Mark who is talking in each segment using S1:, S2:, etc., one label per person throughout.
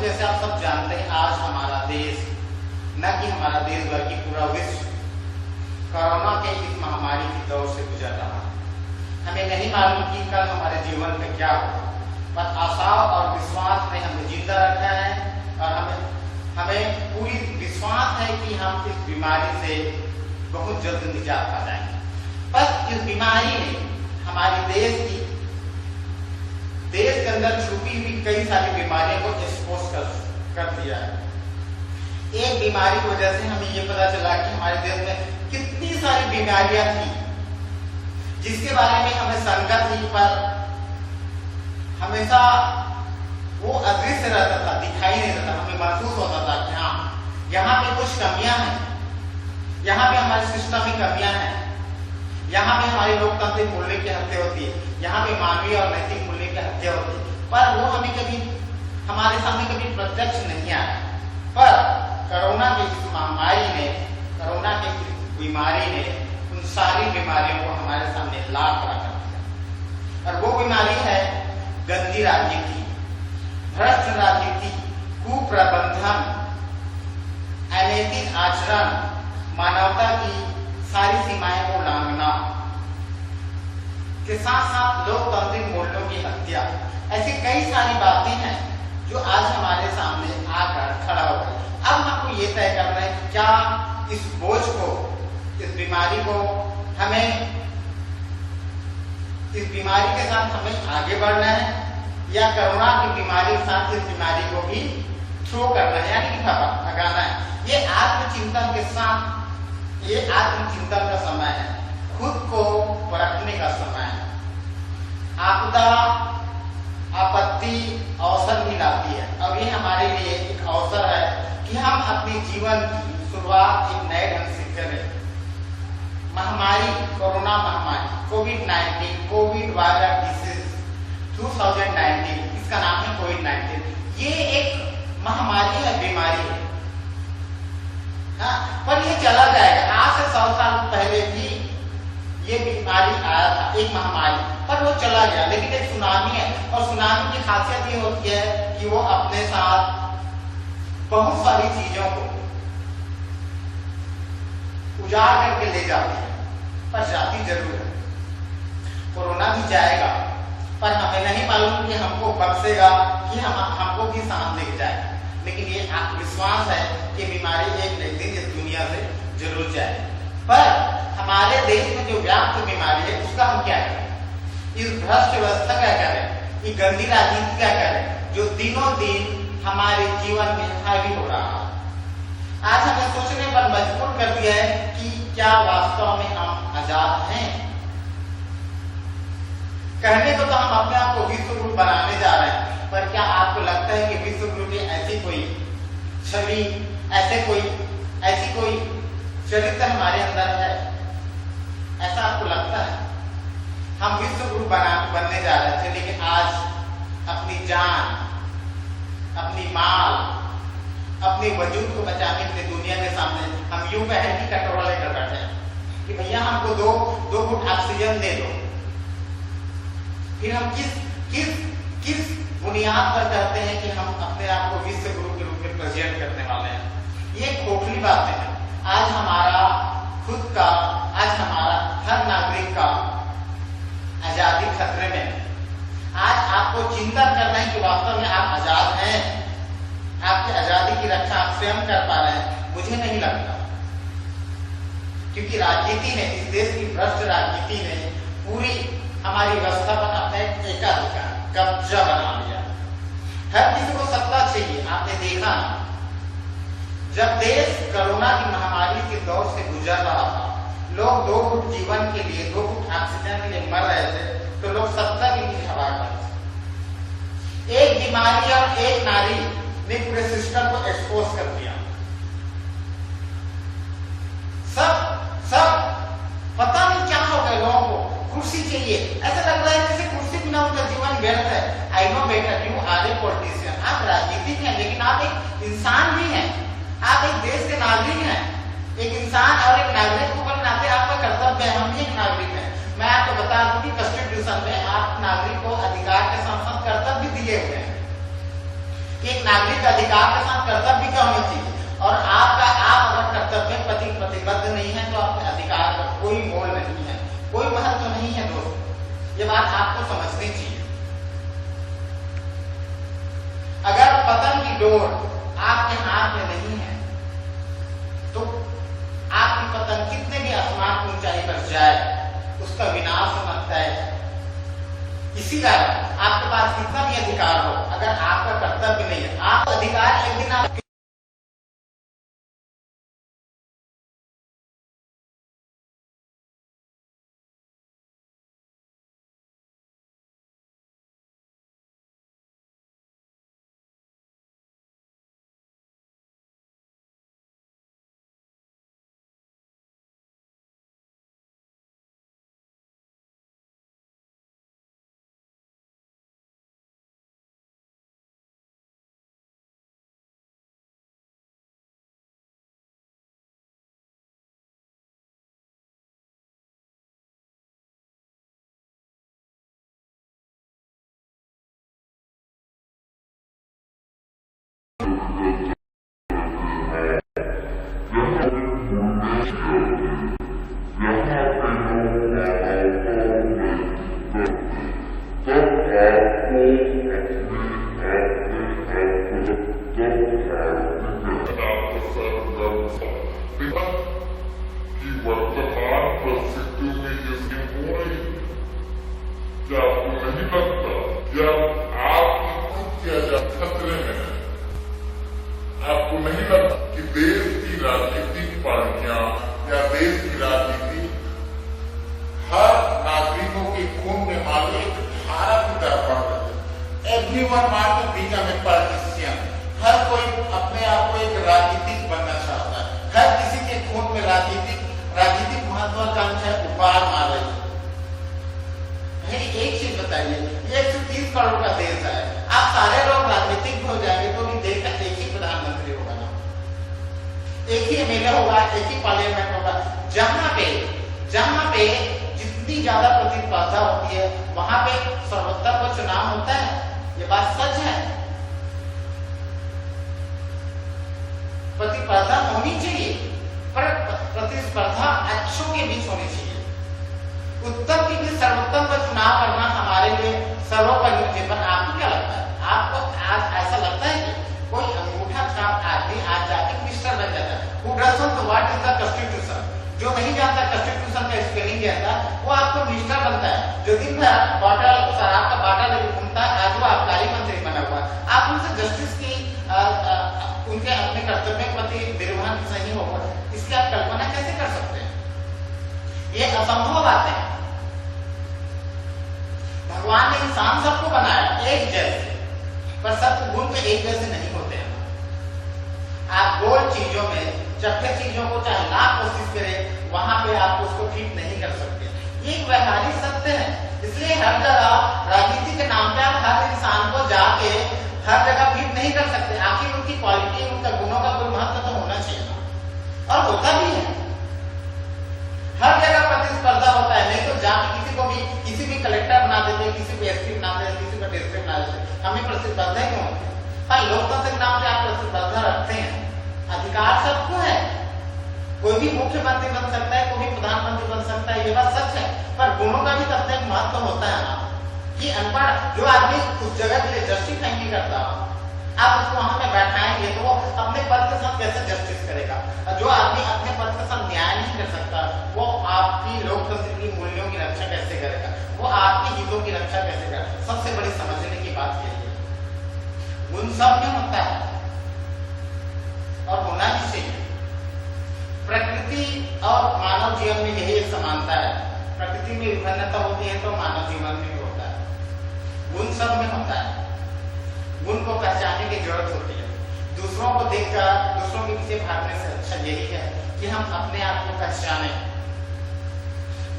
S1: जैसे आप सब जानते हैं आज हमारा देश, न कि हमारा देश बल्कि पूरा विश्व कोरोना के इस महामारी के दौर से गुजर रहा है। हमें नहीं मालूम कि कल हमारे जीवन में क्या होगा, पर आशा और विश्वास ने हमें जिंदा रखा है और हमें पूरी विश्वास है कि हम इस बीमारी से बहुत जल्द निजात पा जाएंगे। पर इस बीमारी ने हमारे देश के अंदर छुपी हुई कई सारी बीमारियों को एक्सपोज कर दिया है। एक बीमारी की वजह से हमें ये पता चला कि हमारे देश में कितनी सारी बीमारियां थी जिसके बारे में हमें शंका थी, पर हमेशा वो अदृश्य रहता था, दिखाई नहीं देता। हमें महसूस होता था कि हाँ, यहाँ पे कुछ कमियां हैं, यहाँ पे हमारे सिस्टम में कमियां हैं, यहाँ पे हमारी लोकतांत्रिक मूल्य की हत्या होती है, यहाँ पे मानवीय और नैतिक मूल्य की हत्या होती है, पर वो हमें कभी हमारे सामने कभी प्रत्यक्ष नहीं आया। पर कोरोना की इस महामारी ने, कोरोना की बीमारी ने उन सारी बीमारियों को हमारे सामने ला खड़ा कर दिया। और वो बीमारी है गंदी राजनीति, भ्रष्ट राजनीति, कुप्रबंधन, अनैतिक आचरण, मानवता की सारी सीमाएं को उल्लंघना के साथ साथ लोकतांत्रिक मूल्यों की हत्या। ऐसी कई सारी बातें हैं जो आज हमारे सामने आकर खड़ा हो गई। अब हमको ये तय करना है कि क्या इस बोझ को, इस बीमारी को इस बीमारी के साथ हमें आगे बढ़ना है या कोरोना की बीमारी के साथ इस बीमारी को भी थ्रो करना है, यानी कि भगाना है। ये आत्मचिंतन के साथ, ये आत्मचिंतन का समय है, खुद को परखने का समय है। आपदा आपत्ति अवसर भी लाती है। अब ये हमारे लिए एक अवसर है कि हम अपने जीवन की शुरुआत एक नए ढंग से करें। महामारी, कोरोना महामारी, कोविड-19, कोविड वायरस डिसीज 2019, इसका नाम है कोविड-19। ये एक महामारी है, बीमारी है, हाँ, पर ये चला जाएगा। आज से 100 साल पहले भी ये बीमारी आया था, एक महामारी, पर वो चला गया। लेकिन एक सुनामी है, और सुनामी की खासियत ये होती है कि वो अपने साथ बहुत सारी चीजों को उजाड़ करके ले जाती है, पर जाती जरूर है। कोरोना भी जाएगा, पर हमें नहीं मालूम कि हमको बख्शेगा कि हमको भी सांस लेके जाएगा। लेकिन ये विश्वास है कि बीमारी एक न एक दिन इस दुनिया से जरूर जाए। पर हमारे देश में जो व्याप्त बीमारी है उसका हम क्या करें? इस भ्रष्ट व्यवस्था क्या करें? ये गंदी राजनीति क्या करें जो दिनों दिन हमारे जीवन में हावी हो रहा है? आज हमें सोचने पर मजबूर कर दिया है कि क्या वास्तव में हम आजाद हैं? कहने को तो हम अपने आप को विश्व गुरु बनाने जा रहे हैं, पर क्या आपको लगता है कि विश्व गुरु की ऐसी कोई छवि, ऐसी कोई चरित्र हमारे अंदर है? ऐसा आपको लगता है? हम विश्व गुरु बनने जा रहे थे, लेकिन आज अपनी जान, अपनी माल, अपने वजूद को बचाने के लिए दुनिया के सामने हम यूं पहन की कटोरा लेकर बैठे हैं कि भैया हमको दो घुट ऑक्सीजन दे दो। फिर हम किस बुनियाद पर कहते हैं कि हम अपने आप को विश्व गुरु के रूप में प्रेजेंट करने वाले हैं? ये खोखली बातें हैं। आज हमारा खुद का, आज हमारा हर नागरिक का आजादी खतरे में। आज आपको चिंतन करना है कि वास्तव में आप आजाद हैं, आपकी आजादी की रक्षा आप स्वयं कर पा रहे हैं? मुझे नहीं लगता, क्योंकि राजनीति ने, इस देश की भ्रष्ट राजनीति ने पूरी हमारी व्यवस्था पर अपना एकाधिकार, कब्जा बना लिया। हर किसी को सत्ता चाहिए। आपने देखा जब देश कोरोना की महामारी के दौर से गुजर रहा था, लोग 2 घुट जीवन के लिए, 2 घुट ऑक्सीजन के लिए मर रहे थे, तो लोग सत्ता के लिए हवा कर। एक बीमारी और एक नारी ने पूरे सिस्टम को एक्सपोज कर दिया। सब पता नहीं क्या हो गया लोगों को, कुर्सी चाहिए। ऐसा लग रहा है जैसे कुर्सी बिना उनका जीवन व्यर्थ है। आई नो बेटा, यू आर ए पॉलिटिशियन, आप राजनीतिक हैं, लेकिन आप एक इंसान भी हैं, आप एक देश के नागरिक हैं। एक इंसान और एक नागरिक को के नाते आपका कर्तव्य है, हम भी एक नागरिक हैं। मैं आपको बता दूं कि कॉन्स्टिट्यूशन में आप नागरिक को अधिकार के साथ साथ कर्तव्य दिए हुए हैं। कि एक नागरिक अधिकार के साथ कर्तव्य क्या होना चाहिए, और आप अगर कर्तव्य प्रति प्रतिबद्ध नहीं है तो आपके अधिकार का कोई मोल नहीं है, कोई महत्व नहीं है दोस्त। ये बात आपको समझनी चाहिए। अगर पतन की डोर आपके हाथ में नहीं है तो आपकी पतन कितने भी आसमान की ऊंचाई पर जाए उसका विनाश होना तय है। इसी कारण आपके पास कितना भी अधिकार हो, अगर आपका कर्तव्य नहीं है, आप अधिकार एक दिन आप
S2: आपको नहीं लगता कि देश की राजनीतिक पार्टियां या देश की राजनीति हर नागरिकों के खून में मानो एक धारा की तरह बढ़ रही है। Everyone want to become a politician. हर कोई अपने आप को एक राजनीतिक बनना चाहता है। हर किसी के खून में राजनीतिक महत्वाकांक्षा उबार मार रही है। एक चीज बताइए, 130 करोड़ का देश है, आप सारे लोग राजनीतिक हो जाएंगे तो भी देश का एक ही प्रधानमंत्री होगा ना, एक ही एमएलए होगा, एक ही पार्लियामेंट होगा। जहां पे जितनी ज्यादा प्रतिस्पर्धा होती है वहां पे सर्वोत्तम को चुनाव होता है। ये बात सच है। प्रतिस्पर्धा होनी चाहिए, पर प्रतिस्पर्धा अच्छों के बीच होनी चाहिए। उत्तम के बीच सर्वोत्तम का चुनाव करना हमारे लिए सर्वोपरि जीवन। आपको क्या लगता है? आपको आज ऐसा लगता है कि कोई अंगूठा छाप आदमी आज जाके मिनिस्टर बन जाता है? Who doesn't know what is the constitution? जो नहीं जानता कॉन्स्टिट्यूशन का स्पेलिंग जानता वो आपको मिनिस्टर बनता है। जो दिन भर बॉटल शराब का बाटल लेकर घूमता है आज वो आबकारी मंत्री बना हुआ। आप उनसे जस्टिस की उनके अपने कर्तव्य के प्रति निर्वहन सही होगा, इसकी आप कल्पना कैसे कर सकते हैं? ये असंभव बातें हैं। भगवान ने इंसान सबको बनाया एक जैसे, पर सब गुण में एक जैसे नहीं होते हैं। आप गोल चीजों में चपटे चीजों को चाहे लाख कोशिश करें वहां पे आप उसको ठीक नहीं कर सकते। ये एक व्यवहारिक सत्य है। इसलिए हर जगह राजनीति के नाम पे आप हर इंसान को जाके हर जगह फिट नहीं कर सकते। आखिर उनकी क्वालिटी उनका गुणों का कोई महत्व तो होना चाहिए ना, और होता भी है। हर जगह प्रतिस्पर्धा होता है, नहीं तो जाके किसी भी कलेक्टर बना देते, किसी को एसपी बना देते, किसी को डीएसपी बना देते। हमें प्रतिस्पर्धा क्यों होती है? पर लोकतंत्र के नाम पे आप प्रतिस्पर्धा रखते हैं। अधिकार सबको है, कोई भी मुख्यमंत्री बन सकता है, कोई भी प्रधानमंत्री बन सकता है, ये बात सच है। पर गुणों का भी तब तक महत्व होता है ना कि अनपढ़ जो आदमी उस जगह के लिए जस्टिफाई नहीं करता, आप उसको वहां पे बैठाएंगे तो वो अपने पद के साथ कैसे जस्टिस करेगा? जो आदमी अपने पद के साथ न्याय नहीं कर सकता वो आपकी लोकतंत्र की मूल्यों की रक्षा कैसे करेगा? वो आपके हितों की रक्षा कैसे करेगा? सबसे बड़ी समझने की बात यही है। गुण सब में होता है और होना भी चाहिए। प्रकृति और मानव जीवन में यही एक समानता है। प्रकृति में विभिन्नता होती है तो मानव जीवन में भी होता है। गुण सब में होता है। गुण को पहचानने की जरूरत होती है। दूसरों को देखकर दूसरों के पीछे भागने से अच्छा यही है कि हम अपने आप को पहचाने।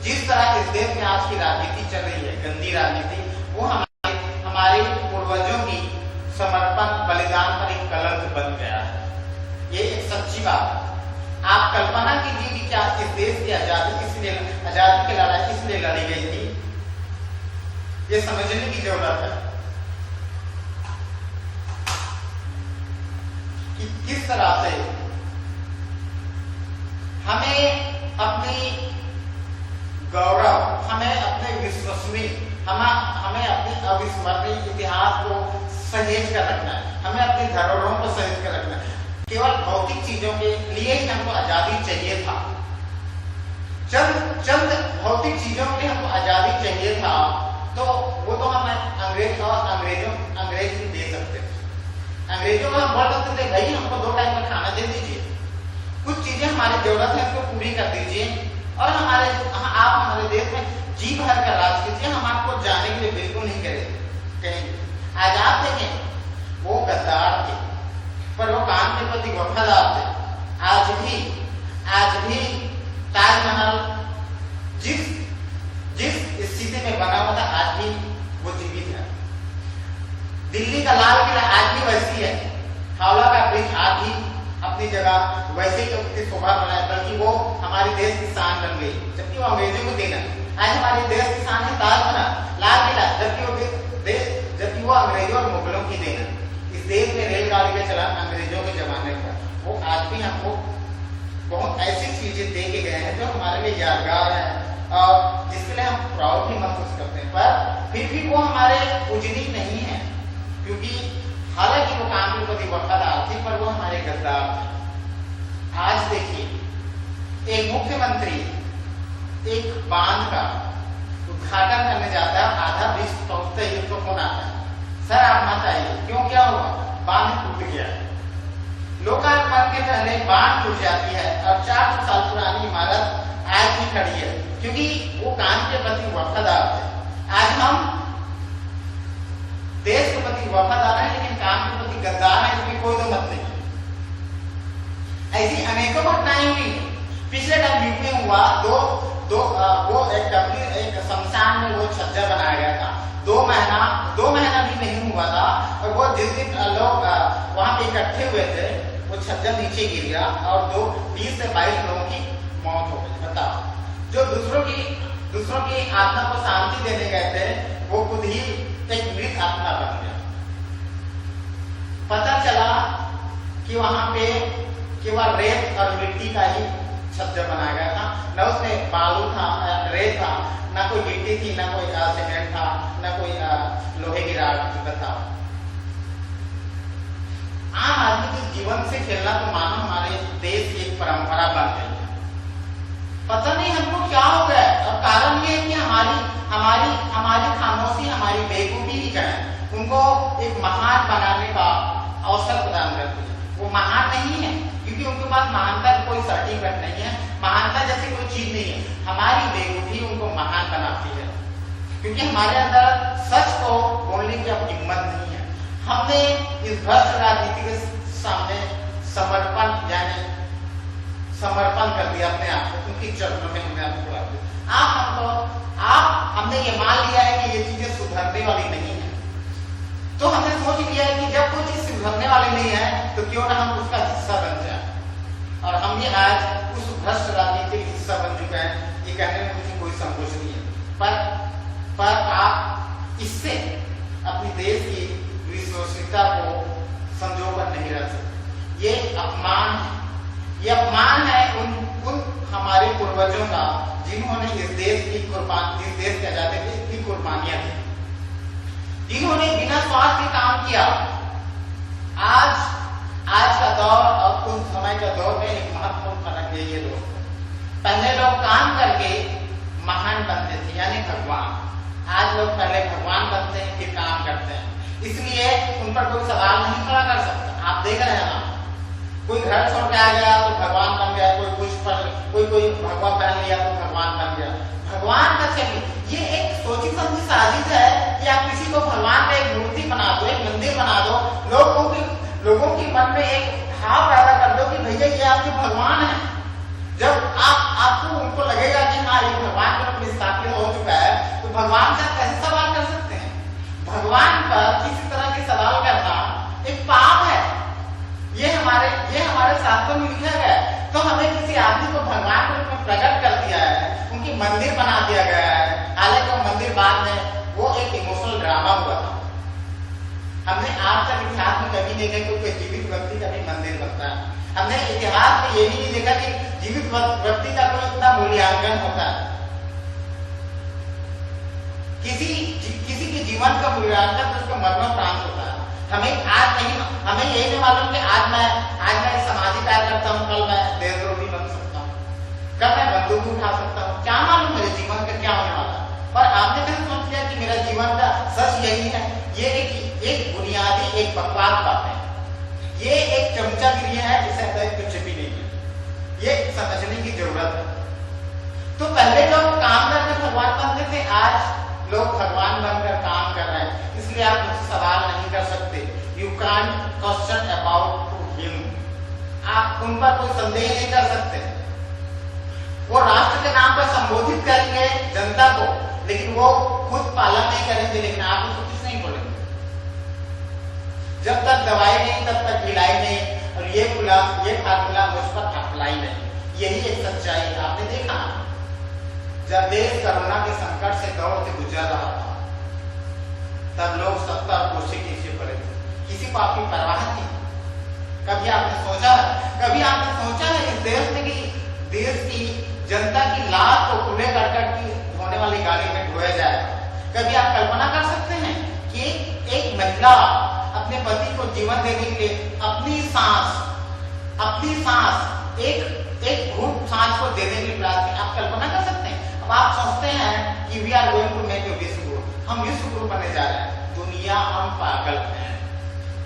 S2: जिस तरह इस देश में आज की राजनीति चल रही है, गंदी राजनीति, वो हमारे पूर्वजों की समर्पण बलिदान पर एक कलंक बन गया है। ये एक सच्ची बात है। आप कल्पना कीजिए कि क्या इस देश की आजादी की लड़ाई इसलिए लड़ी गई थी? ये समझने की जरूरत है।
S1: कि किस तरह से हमें अपनी गौरव, हमें अपने विश्वसनीय, हमें अपनी अविस्मरणीय इतिहास को सहेज कर रखना है, हमें अपनी धरोहरों को सहेज कर रखना है। केवल भौतिक चीजों के लिए ही हमको आजादी चाहिए था, चंद भौतिक चीजों के लिए हमको आजादी चाहिए था, तो वो तो हम अंग्रेज भी दे सकते थे। अंग्रेजों को हम बोल सकते थे भाई हमको 2 टाइम का खाना दे दीजिए, कुछ चीजें हमारी जरूरत है उसको पूरी कर दीजिए, और आप हमारे देश में जी भर कर राज कीजिए, हम आपको जाने के लिए बिल्कुल नहीं कहेंगे। आजाद देखें वो गद्दार थे पर वो काम के प्रति वफादार थे। आज भी ताजमहल जिस स्थिति में बना हुआ था आज भी वो जीवित है। दिल्ली का लाल किला आज भी वैसी है, हावड़ा का ब्रिज आज भी अपनी जगह वैसे ही शोभा बनाया, बल्कि वो हमारे देश की शान बन गई, जबकि वो अंग्रेजों को देना। आज हमारे देश की शान है ताजमहल, लाल किला, जबकि वो अंग्रेजों और मुगलों की देना। इस देश में रेलगाड़ी का चलन अंग्रेजों के जमाने का, वो आज भी हमको बहुत ऐसी चीजें दे के गए हैं जो हमारे लिए यादगार है और जिसके लिए हम प्राउड भी महसूस करते हैं, पर फिर भी वो हमारे पूजनीय नहीं है, क्योंकि हालांकि वो काम के प्रति वफादार थे पर वो हमारे गद्दार थे। आज देखिए एक मुख्यमंत्री एक बांध का उद्घाटन करने जाता है, आधा ब्रिज पहुंचते ही उसको फोन आता है, सर आप मत आइए, क्यों क्या हुआ? बांध टूट गया है। लोकार्पण के पहले बांध टूट जाती है और 400 साल पुरानी इमारत आज भी खड़ी है, क्योंकि वो काम के प्रति वफादार थे। आज हम देश के प्रति वफादार है लेकिन काम के प्रति गद्दार है, इसमें कोई दो मत नहीं। ऐसी अनेकों घटनाएं हुई। पिछले टाइम यूपी में हुआ, वो एक शमशान में वो छज्जा बनाया गया था, 2 महीना भी नहीं हुआ था, और वो जिस दिन लोग वहां पे इकट्ठे हुए थे वो छज्जा नीचे गिर गया और 20 से 22 लोगों की मौत हो गई। बताओ, जो दूसरों की आत्मा को शांति देने गए थे वो खुद ही एक मृत आत्मा बन गया। पता चला कि वहां पे केवल रेत और मिट्टी का ही छज्जा बनाया गया था, न उसमें बालू था, रेत था, ना कोई मिट्टी थी, ना कोई सीमेंट था, ना कोई लोहे की राड थी। बताओ, आम आदमी के जीवन से खेलना तो मानो हमारे देश की एक परंपरा बन गई है। पता नहीं हमको क्या हो गया, और कारण ये है कि हमारी खामोशी, हमारी बेवकूफी ही है उनको एक महान बनाने का अवसर प्रदान करती है। वो महान नहीं है क्योंकि उनके पास महानता का कोई सर्टिफिकेट नहीं है, महानता जैसी कोई चीज नहीं है। हमारी बेवकूफी उनको महान बनाती है, क्योंकि हमारे अंदर सच को बोलने की अब हिम्मत नहीं है। हमने इस भ्रष्ट राजनीति के सामने समर्पण कर दिया अपने आप को, उनकी चरणों में हमने आपको रख दिया। हमने ये मान लिया है कि ये चीजें सुधरने वाली नहीं है, तो हमने सोच लिया है कि जब कोई चीज सुधरने वाली नहीं है तो क्यों ना हम उसका हिस्सा बन जाए, और हम ये आज उस भ्रष्ट राजनीति का हिस्सा बन चुके हैं। ये कहने में मुझे कोई संकोच नहीं है, पर आप इससे अपनी देश की विश्वसनीयता को संजोकर नहीं रख सकते। ये अपमान है उन हमारे पूर्वजों का जिन्होंने इस देश की आजादी की इतनी कुर्बानियां दी, जिन्होंने बिना स्वार्थ के काम किया। आज का दौर और उस समय का दौर में एक महत्वपूर्ण फर्क है ये दोस्तों। पहले लोग काम करके महान बनते थे, यानी भगवान। आज लोग पहले भगवान बनते हैं फिर काम करते हैं, इसलिए उन पर कोई सवाल नहीं खड़ा कर सकता। आप देख रहे हैं ना, कोई घर छोड़ के आ गया तो भगवान बन गया, कोई भगवा पहन लिया तो भगवान बन गया। भगवान का चलिए, ये एक सोची समझी साजिश है कि आप किसी को भगवान का एक मूर्ति बना दो, एक मंदिर बना दो, लोगों के मन में एक भाव पैदा कर दो कि भैया ये आपके भगवान है। जब आपको उनको लगेगा कि हाँ ये भगवान के रूप में स्थापित हो चुका है, तो भगवान से कैसे सवाल कर सकते हैं? भगवान पर किसी तरह के सवाल करना एक पाप है। ये हमारे शास्त्रों में लिखा गया है। तो हमें किसी आदमी को भगवान के रूप में प्रकट कर दिया है, उनकी मंदिर बना दिया गया है। हालांकि वो मंदिर बाद में वो एक इमोशनल ड्रामा हुआ था। हमने आज तक इतिहास में कभी
S2: देखा कि कोई जीवित व्यक्ति का भी मंदिर बनता है। हमने इतिहास में ये भी नहीं देखा कि जीवित व्यक्ति का कोई इतना मूल्यांकन होता है। किसी के जीवन का मूल्यांकन तो उसका मरणोपरांत होता है। हमें यही नहीं मालूम कि आज मैं सामाजिक कार्य करता हूँ, कल मैं देशद्रोही बन सकता हूँ, कल मैं बंदूक उठा सकता हूँ, क्या मालूम मेरे जीवन का क्या होने वाला। पर आपने कभी सोच लिया कि मेरा जीवन का सच यही है? ये एक बुनियादी एक बकवास बात है, ये एक चमचागिरी है जिसे अंदर कुछ भी नहीं है, ये समझने की जरूरत है। तो पहले लोग काम करके भगवान बनते थे, आज लोग भगवान बनकर काम कर रहे हैं। इसलिए आप मुझसे सवाल नहीं कर सकते, you can't question about him, आप उन पर कोई संदेह नहीं कर सकते। वो राष्ट्र के नाम पर संबोधित करेंगे जनता को, लेकिन वो खुद पालन नहीं करेंगे, लेकिन आप उसको कुछ नहीं बोलेंगे। जब तक दवाई नहीं तब तक इलाज नहीं, और ये फार्मूला मुझ पर अप्लाई नहीं। यही एक सच्चाई है। आपने देखा जब देश कोरोना के संकट से दौर से गुजर रहा था, तब लोग सत्ता और कुर्सी के पीछे पड़े थे, किसी को आपकी परवाह नहीं। कभी आपने सोचा है इस देश में कि देश की जनता की लाश को कूड़े करकट की होने वाली गाड़ी में ढोया जाए? कभी आप कल्पना कर सकते हैं कि एक महिला अपने पति को जीवन देने के लिए अपनी सांस एक घूंट सांस को देने के लिए प्रयास की? आप कल्पना कर सकते हैं? अब आप सोचते हैं कि we are going to make a विश्व गुरु, हम विश्व गुरु बनने जा रहे हैं। दुनिया, हम पागल हैं,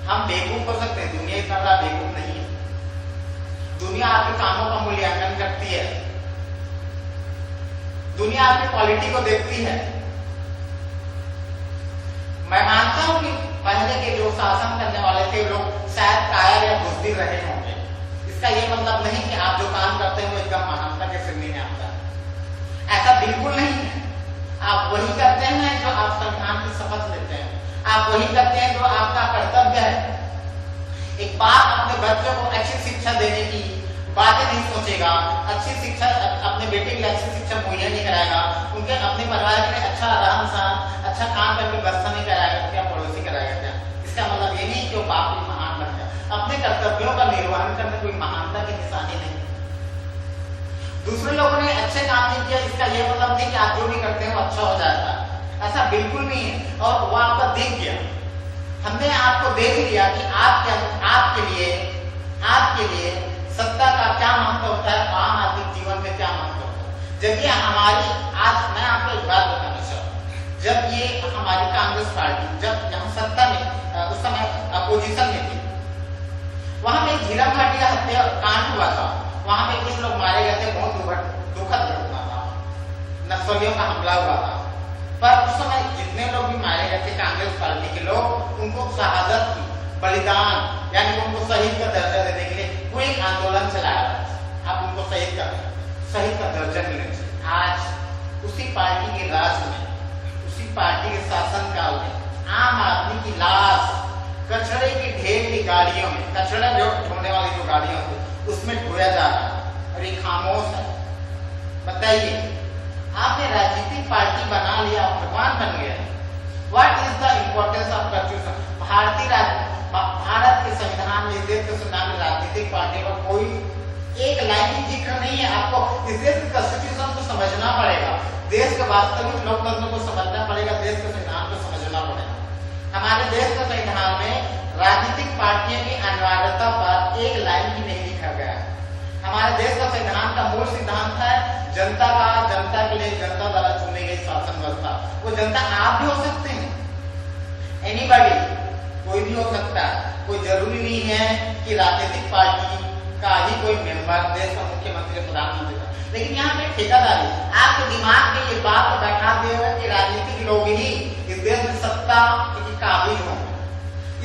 S2: हम बेवकूफ हो सकते हैं, दुनिया इतना बड़ा बेवकूफ नहीं है। दुनिया आपके कामों का मूल्यांकन करती है, दुनिया आपकी क्वालिटी को देखती है। मैं मानता हूं कि पहले के जो शासन करने वाले थे लोग शायद कायर या बुज़दिल रहे होंगे। इसका ये मतलब नहीं कि आप जो काम करते हैं वो एकदम महानता के श्रेणी में आता है, ऐसा बिल्कुल नहीं है। आप वही करते हैं जो आप संविधान की शपथ लेते हैं, आप वही करते हैं जो आपका कर्तव्य है। एक बाप अपने बच्चों को अच्छी शिक्षा देने की बातें नहीं सोचेगा, अच्छी शिक्षा अपने बेटे के लिए अच्छी शिक्षा मुहैया नहीं कराएगा, उनके अपने परिवार के लिए अच्छा रहन सहन, अच्छा काम करके व्यवस्था नहीं कराएगा, क्या पड़ोसी कराएगा क्या? इसका मतलब ये नहीं कि वो बाप भी महान बन गया। अपने कर्तव्यों का निर्वहन करने कोई महानता की निशानी नहीं। दूसरे लोगों ने अच्छे काम नहीं किया, इसका ये मतलब नहीं कि आप जो भी करते हैं वो अच्छा हो जाता है, ऐसा बिल्कुल नहीं है। और वो आपका देख गया, हमने आपको देख लिया कि आपके लिए सत्ता का क्या महत्व होता है, आम आदमी जीवन में क्या महत्व होता है। जब ये हमारी, आज मैं आपको एक बात बताना चाहूँ, जब ये हमारी कांग्रेस पार्टी जब यहाँ सत्ता में, उस समय अपोजिशन में थी, वहां पे झीरम घाटी का हत्याकांड हुआ था, वहां पे कुछ लोग मारे गए थे, बहुत दुखद घटना था, नक्सलियों का हमला हुआ था। पर उस समय जितने लोग भी मारे गए थे कांग्रेस पार्टी के लोग, उनको शहादत की, बलिदान, यानी उनको शहीद का दर्जा देने के लिए वो एक आंदोलन चलाया था। अब उनको शहीद का दर्जा मिलना चाहिए। आज उसी पार्टी के राज में, उसी पार्टी के शासन काल में आम आदमी की लाश कचरे की ढेर की गाड़ियों में, कचरा जो ढोने वाली जो गाड़ियों होती उसमें ढोया जा रहा है, और ये खामोश है। बताइए, आपने राजनीतिक पार्टी बना लिया, भगवान बन गया। What is the importance of constitution? Bharat के संविधान में, इस देश के संविधान में राजनीतिक पार्टी का कोई एक लाइन की जिक्र नहीं है। आपको इस देश के कॉन्स्टिट्यूशन को समझना पड़ेगा, देश के वास्तविक लोकतंत्र को समझना पड़ेगा, देश के संविधान को समझना पड़ेगा। हमारे देश के संविधान में राजनीतिक पार्टियों की अनिवार्यता पर एक लाइन भी नहीं लिखा गया है। हमारे देश का संविधान का मूल सिद्धांत है जनता के लिए जनता द्वारा चुनी गई शासन व्यवस्था। वो जनता आप भी हो सकते हैं, एनीबॉडी, कोई भी हो सकता है। कोई जरूरी नहीं है कि राजनीतिक पार्टी का ही कोई मेंबर देश का मुख्यमंत्री प्रधानमंत्री का। लेकिन यहाँ पे ठेकेदारी, आपके दिमाग में ये बात बैठा दिया है कि राजनीतिक लोग ही इस देश में सत्ता के काबिल हों,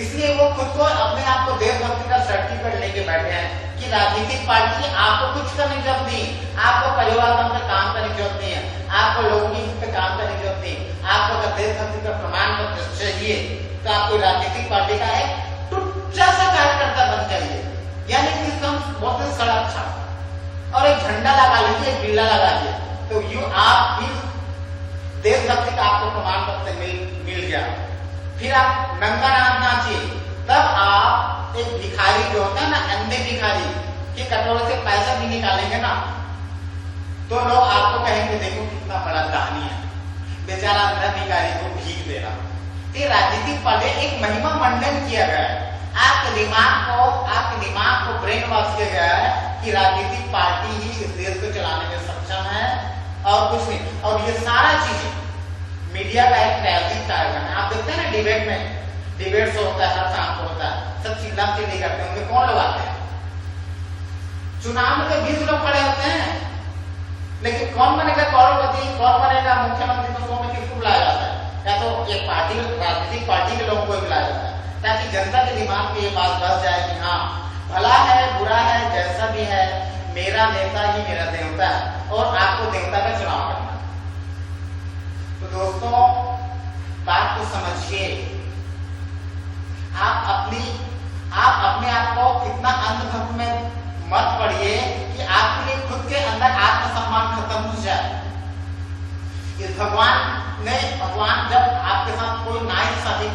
S2: इसलिए वो खुद को, अपने आप को देशभक्ति का सर्टिफिकेट लेके बैठे हैं कि राजनीतिक पार्टी आपको कुछ करने की जरूरत नहीं, आपको परिवर्तन पे काम करने की जरूरत नहीं है, आपको लोगों की हित पे काम करने की जरूरत नहीं। आपको अगर देशभक्ति का प्रमाण पत्र चाहिए तो आपको राजनीतिक पार्टी का एक टुच्चा सा कार्यकर्ता बन जाइए, यानी कि बहुत सड़क छाप और एक झंडा लगा लीजिए, एक बिल्ला लगा लीजिए, तो आप फिर देशभक्ति का आपको प्रमाण पत्र मिल गया। फिर आप नंगा नाच नाचिए, तब आप
S1: एक भिखारी जो होता है ना, अंधे भिखारी कि कटोरे से पैसा भी निकालेंगे ना तो लोग आपको कहेंगे देखो कितना बड़ा दानी है, बेचारा अंधा भिखारी को भीख दे रहा। ये राजनीतिक पार्टी एक महिमा मंडन किया गया है, आपके दिमाग को ब्रेन वॉश किया गया है कि राजनीतिक पार्टी ही इस देश को चलाने में सक्षम है और कुछ नहीं। और ये सारा चीजें मीडिया का एक ट्रैजिक कार्यक्रम है। आप देखते हैं ना डिबेट शो होता है, हर शाम को होता है, सब चिल्ला चिल्ली करते हैं, उनमें कौन लोग आते हैं? चुनाव में तो 20 लोग खड़े होते हैं, लेकिन कौन बनेगा करोड़पति, कौन बनेगा मुख्यमंत्री, तो शो में किसको बुलाया जाता है? या तो एक पार्टी, राजनीतिक पार्टी के लोगों को बुलाया जाता है ताकि जनता के दिमाग में ये बात बस जाए कि हाँ भला है बुरा है जैसा भी है, मेरा नेता ही मेरा देवता है और आपको देवता का चुनाव करना। तो दोस्तों बात को समझिए, आप अपने आप को इतना अंधभक्त में मत पड़िए कि आपके लिए खुद के अंदर आत्मसम्मान खत्म हो जाए। इस भगवान जब आपके साथ कोई नाइंसाफी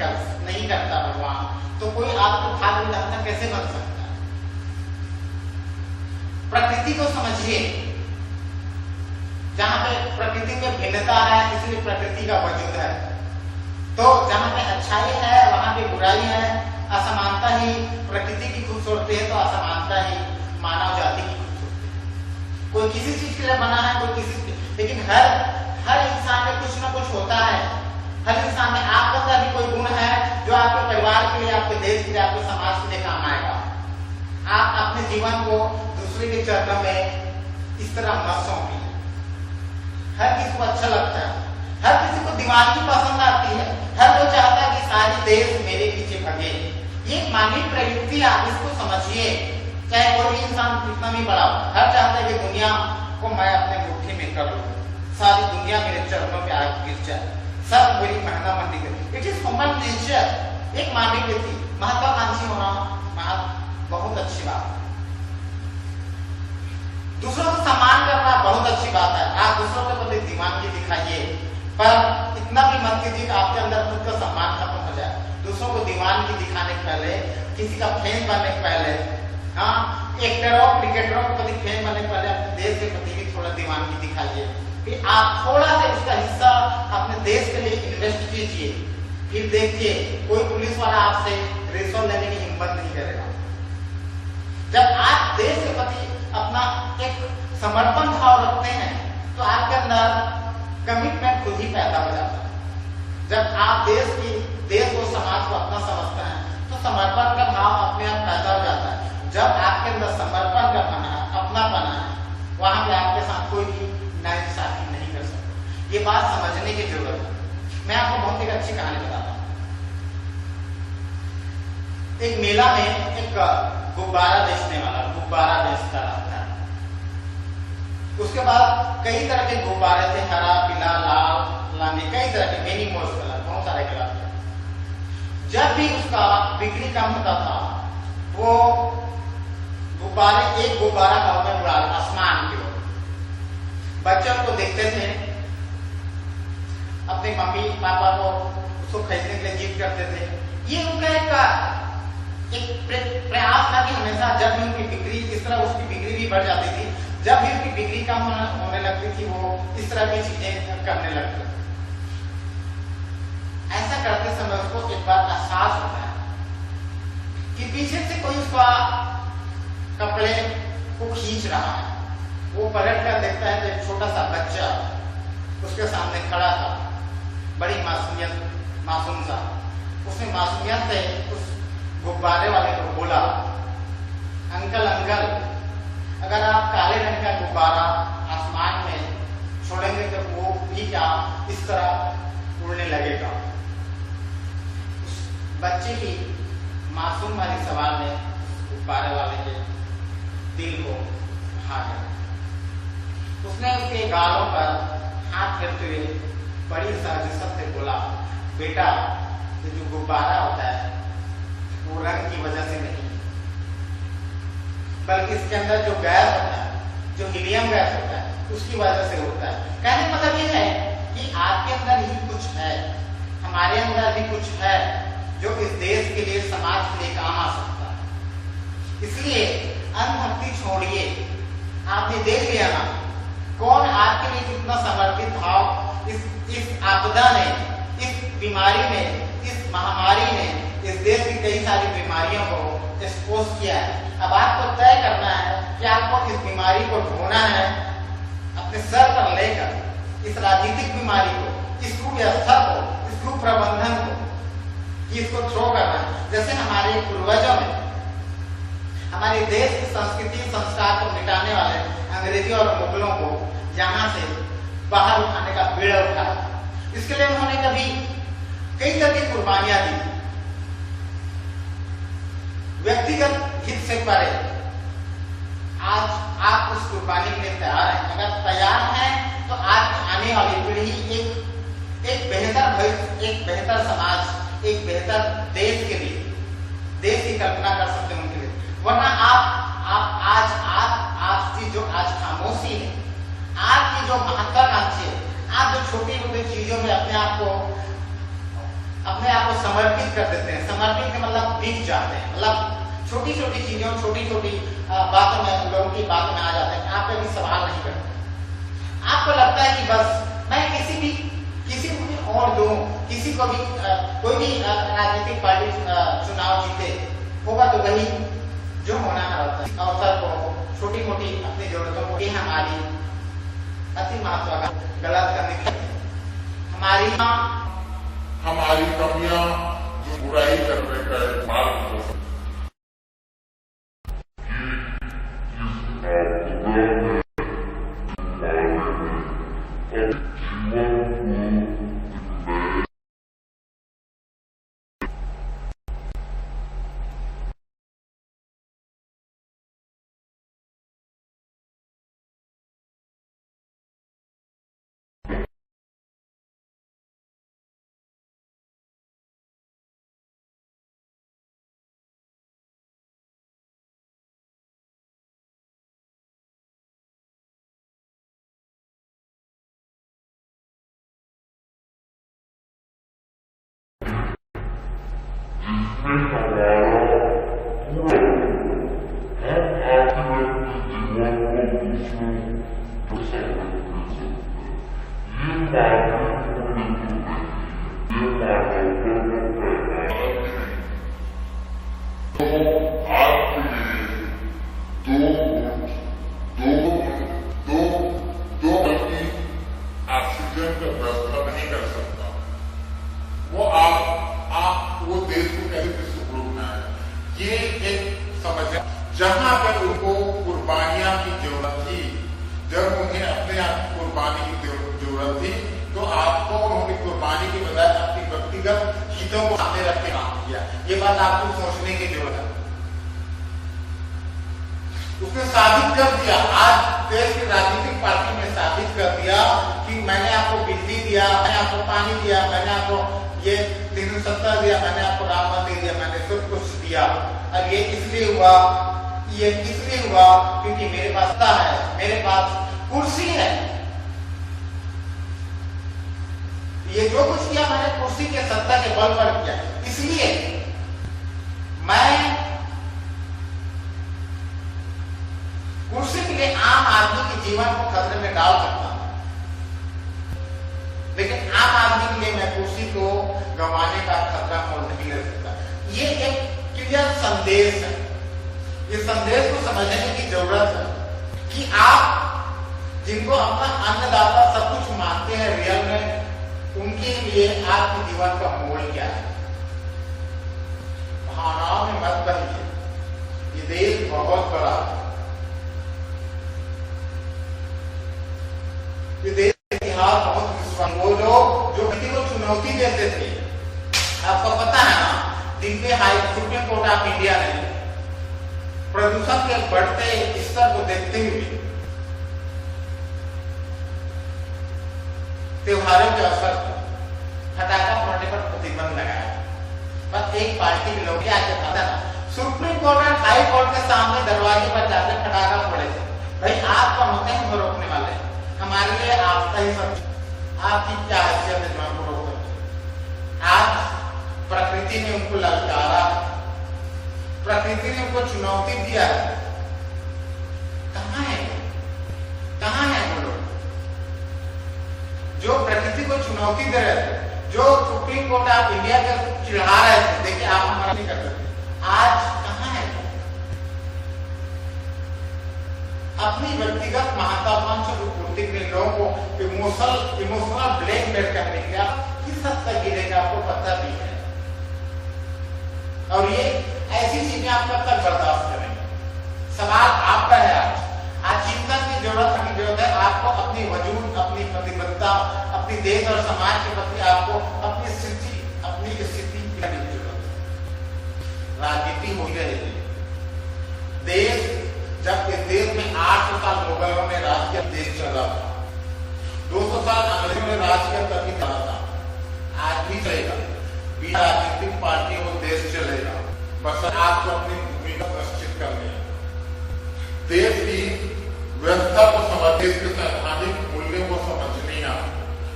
S1: नहीं करता भगवान, तो कोई आपको भाग विधाता कैसे बन सकता है? प्रकृति को समझिए, जहां पे प्रकृति में भिन्नता है इसलिए प्रकृति का वजूद है। तो जहां पे अच्छाई है वहां पे बुराई है, असमानता ही प्रकृति की खूबसूरती है, तो असमानता ही मानव जाति की खूबसूरती है। कोई किसी चीज के लिए बना है, कोई किसी, लेकिन हर इंसान में कुछ ना कुछ होता है। हर इंसान में आपके अंदर भी कोई गुण है जो आपके परिवार के लिए, आपके देश के लिए, आपके समाज के लिए काम आएगा। आप अपने जीवन को दूसरे के चरणों में इस तरह मत सौंपिए। हर किसी को अच्छा लगता है, हर किसी को दीवानगी पसंद आती है, हर कोई चाहता है कि सारे देश मेरे पीछे भगे। ये मानवीय प्रवृत्ति, आप इसको समझिए। चाहे कोई भी इंसान कितना भी बड़ा हो, हर चाहता है कि दुनिया को मैं अपने मुट्ठी में कर लूं, सारी दुनिया मेरे चरणों पे आके गिर जाए, सब मेरी महिमा मंडी करे। It is human nature. एक मानवीय व्यक्ति महत्वाकांक्षी होना बहुत अच्छी बात है। दूसरों को सम्मान करना बहुत अच्छी बात है। आप दूसरों के प्रति दीवानगी दिखाइए, पर इतना भी मत कीजिए कि आपके अंदर खुद का सम्मान खत्म हो जाए। दूसरों को दीवानगी दिखाने के पहले, किसी का फैन बनने के पहले, हाँ एक्टरों क्रिकेटरों के प्रति फैन बनने के पहले अपने देश के प्रति भी थोड़ा दीवानगी दिखाइए। फिर आप थोड़ा सा उसका हिस्सा अपने देश के लिए इन्वेस्ट कीजिए। फिर देखिए कोई पुलिस वाला आपसे रिश्वत लेने की हिम्मत नहीं करेगा। जब आप देश के प्रति अपना एक समर्पण भाव रखते हैं तो आपके अंदर कमिटमेंट खुद ही पैदा हो जाता है। जब आप देश को, समाज को अपना समझते हैं तो समर्पण का भाव अपने आप पैदा हो जाता है। जब आपके अंदर समर्पण का बना है, अपनापन है, वहां पे आपके साथ कोई भी नाइंसाफी नहीं कर सकता। ये बात समझने की जरूरत है। मैं आपको बहुत एक अच्छी कहानी बताता हूँ। एक मेला में एक गुब्बारा बेचने वाला गुब्बारा बेचता रहता है। उसके बाद कई तरह के गुब्बारे थे, हरा, पीला, लाल, लाने, कई तरह के, मेनी मोर्स कलर, बहुत सारे कलर थे। जब भी उसका बिक्री कम होता था वो गुब्बारे, एक गुब्बारा का में उड़ा आसमान की ओर। बच्चे को देखते थे, अपने मम्मी पापा को उसको खरीदने के लिए जिद करते थे। ये उनका एक प्रयास था कि हमेशा जब भी उनकी बिक्री, इस तरह उसकी बिक्री भी बढ़ जाती थी, जब भी उसकी बिक्री कम होने लगती थी वो इस तरह की चीजें करने लगते थे। ऐसा करते समय उसको एक बार एहसास होता है कि पीछे से कोई उसका कपड़े को खींच रहा है। वो पलट कर देखता है तो एक छोटा सा बच्चा उसके सामने खड़ा था, बड़ी मासूम सा। उसने मासूमियत से उस गुब्बारे वाले को बोला, अंकल अगर आप काले रंग का गुब्बारा आसमान में छोड़ेंगे तो वो भी क्या इस तरह उड़ने लगेगा। उस बच्चे की मासूम वाली सवाल ने गुब्बारे वाले के दिल को भा गया। उसने उसके गालों पर हाथ फेरते हुए बड़ी साजिशत से बोला, बेटा ये जो गुब्बारा होता है वो रंग की वजह से नहीं, बल्कि इसके अंदर जो गैस होता है, जो हीलियम गैस होता है, उसकी वजह से होता है। कहने का मतलब ये है कि आपके अंदर ही कुछ है, हमारे अंदर भी कुछ है जो इस देश के लिए, समाज के लिए काम आ सकता है।
S2: इसलिए अंधभक्ति छोड़िए। आपने देख लिया ना कौन आपके लिए कितना समर्पित भाव इस आपदा ने, इस बीमारी ने, इस महामारी ने इस देश की कई सारी बीमारियों को एक्सपोज किया है। अब आपको तय करना है कि आपको इस बीमारी को ढोना है अपने सर पर लेकर, इस राजनीतिक बीमारी को, इस कुव्यवस्था को, इस कुप्रबंधन को, कि इसको थ्रो करना है। जैसे हमारे पूर्वजों में हमारे देश की संस्कृति संस्कार को मिटाने वाले अंग्रेजों और मुगलों को यहाँ से बाहर उठाने का बीड़ा उठाया। इसके लिए उन्होंने कभी कई तरह की कुर्बानियां दी, व्यक्तिगत हित से परे। आज आप उस कुर्बानी के लिए तैयार हैं? अगर तैयार हैं तो आपकी आने वाली पीढ़ी एक बेहतर भविष्य, एक बेहतर समाज, एक बेहतर देश के लिए, देश की कल्पना कर सकते हैं उनके लिए। वरना आपकी जो आज खामोशी है, आपकी जो महत्वाकांक्षी है, आप जो छोटी छोटी चीजों में अपने आप को समर्पित कर देते हैं। समर्पित का मतलब बिक जाते हैं, मतलब छोटी छोटी चीजों, छोटी छोटी बातों में, लोगों की बातों में आ जाते हैं। आप कभी सवाल नहीं करते। आपको लगता है कि बस मैं किसी को भी और दूं, किसी को भी कोई भी राजनीतिक पार्टी चुनाव जीते होगा तो वही जो होना है। अवसर को छोटी मोटी अपनी जरूरतों को ही हमारी अति महत्वाकांक्षी गलत करने की
S3: हमारी कमियां जो बुराई करने का एक मार्ग हो सकता जहां पर उनको कुर्बानियां की जरूरत थी, जब उन्हें अपने आप की कुर्बानी की जरूरत थी, तो आपको उन्होंने कुर्बानी के बजाय अपनी व्यक्तिगत हितों को सामने रख के काम किया। ये बात आपको सोचने की जरूरत है। उसने साबित कर दिया, आज देश की राजनीतिक पार्टी ने साबित कर दिया कि मैंने आपको बिजली दिया, मैंने आपको पानी दिया, मैंने आपको ये 370 दिया, मैंने आपको राम मंदिर दिया, मैंने सब कुछ दिया। और ये इसलिए हुआ क्योंकि मेरे पास सत्ता है, मेरे पास कुर्सी है। ये जो कुछ किया मैंने कुर्सी के सत्ता के बल पर किया। इसलिए मैं कुर्सी के लिए आम आदमी के जीवन को खतरे में डाल सकता हूं, लेकिन आम आदमी के लिए मैं कुर्सी को गंवाने का खतरा मोल नहीं ले सकता। ये एक क्लियर संदेश है। इस संदेश को समझने की जरूरत है कि आप जिनको अपना अन्नदाता सब कुछ मानते हैं रियल में, उनके लिए आपके जीवन का मोल क्या है। भावनाओं में मत बनिए। ये देश बहुत बड़ा है, ये देश का इतिहास बहुत विश्वास। वो लोग जो किसी को चुनौती देते थे, आपको पता है ना, जिनके सुप्रीम कोर्ट ऑफ इंडिया ने प्रदूषण के बढ़ते स्तर को देखते हुए त्योहारों के अवसर पर पटाखा फोड़ने पर प्रतिबंध लगाया। पर एक पार्टी के लोग क्या कहता था ना, सुप्रीम कोर्ट और हाई कोर्ट के सामने दरवाजे पर जाकर पटाखा फोड़े थे। भाई आप कौन होते हैं रोकने वाले? हमारे लिए आपका ही सब, आपकी क्या हैसियत है जो हमको रोक सकते? आज प्रकृति ने उनको ललकारा प्रकृति ने उनको चुनौती दिया है, कहाँ है वो? कहाँ है वो लोग जो प्रकृति को चुनौती दे रहे थे, जो सुप्रीम कोर्ट ऑफ इंडिया का चिढ़ा रहे थे, देखिए आप हमारा नहीं कर सकते, आज कहाँ है वो? अपनी व्यक्तिगत महत्वाकांक्षा को पूर्ति के लोगों को इमोशनल ब्लैकमेल करने के लिए किस हद तक गिरेगा आपको पता भी है। और ये ऐसी चीजें आप कब तक बर्दाश्त करेंगे? सवाल आपका है। आज चिंता की जरूरत है आपको अपनी वजूद, अपनी प्रतिबद्धता, अपनी देश और समाज के प्रति आपको अपनी स्थिति करने की जरूरत है। राजनीति हो रही देश, जब इस देश में 800 साल मुगलों ने राज किया, देश चला था, 200 साल अंग्रेजों ने राज किया, तभी चला था, आज भी चलेगा। राजनीतिक पार्टी और देश चलेगा, बस आपको अपनी भूमिका निश्चित करनी है। देश की व्यवस्था को समझ, देश के संवैधानिक मूल्यों को समझनी है।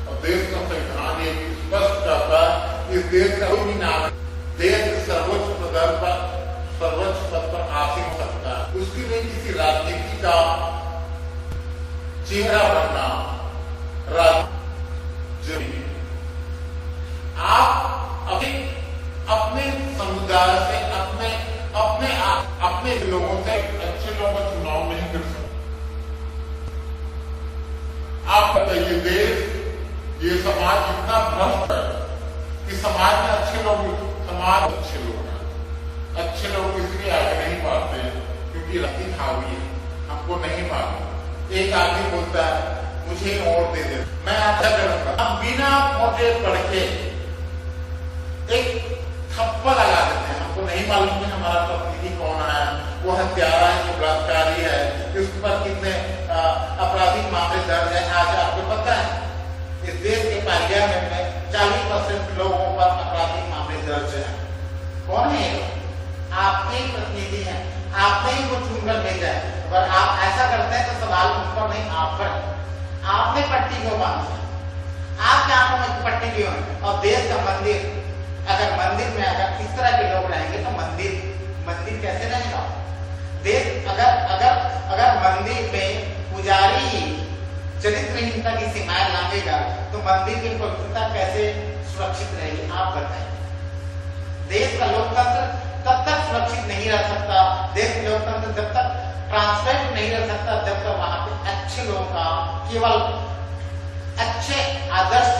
S3: और देश का संविधान ये स्पष्ट करता है इस देश का कोई भी नागरिक देश के सर्वोच्च पद पर आसीन हो सकता है। उसके लिए किसी राजनीति का चेहरा बनना जरूरी है। आप अपने समुदाय से, अपने लोगों से अच्छे लोगों का चुनाव नहीं कर सकते। आप बताइए, देश, ये समाज इतना भ्रष्ट है कि समाज में अच्छे लोग हैं। अच्छे लोग इसलिए आगे नहीं पाते क्योंकि रति हावी है, हमको नहीं मालूम। एक आदमी बोलता है मुझे वोट दे दे, मैं अच्छा करूंगा, हम बिना वोटे पढ़ के एक थप्पड़ लगा देते हैं। हमको नहीं मालूम कि हमारा प्रतिनिधि कौन है, वो हत्यारा है, जो बलात्कारी है, इस पर कितने आपराधिक मामले दर्ज है। आज आपको पता है इस देश के पार्लियामेंट में 40% लोगों पर आपराधिक मामले दर्ज है। कौन है? आपके ही प्रतिनिधि हैं, आपने ही वो चुनकर भेजा है। अगर आप ऐसा करते हैं तो सवाल उन पर नहीं, आप पर। आपने पट्टी क्यों बांधी? आपके आंखों में पट्टी क्यों है? और देश का मंदिर, अगर मंदिर में अगर इस तरह के लोग रहेंगे तो मंदिर कैसे रहेगा? देश अगर मंदिर में पुजारी चरित्रहीनता की सीमाएं लांघेगा तो मंदिर की पवित्रता कैसे सुरक्षित रहेगी? आप बताइए। देश का लोकतंत्र तब तक सुरक्षित नहीं रह सकता, देश का लोकतंत्र जब तक ट्रांसपेरेंट नहीं रह सकता, जब तक वहां पे अच्छे लोगों का, केवल अच्छे आदर्श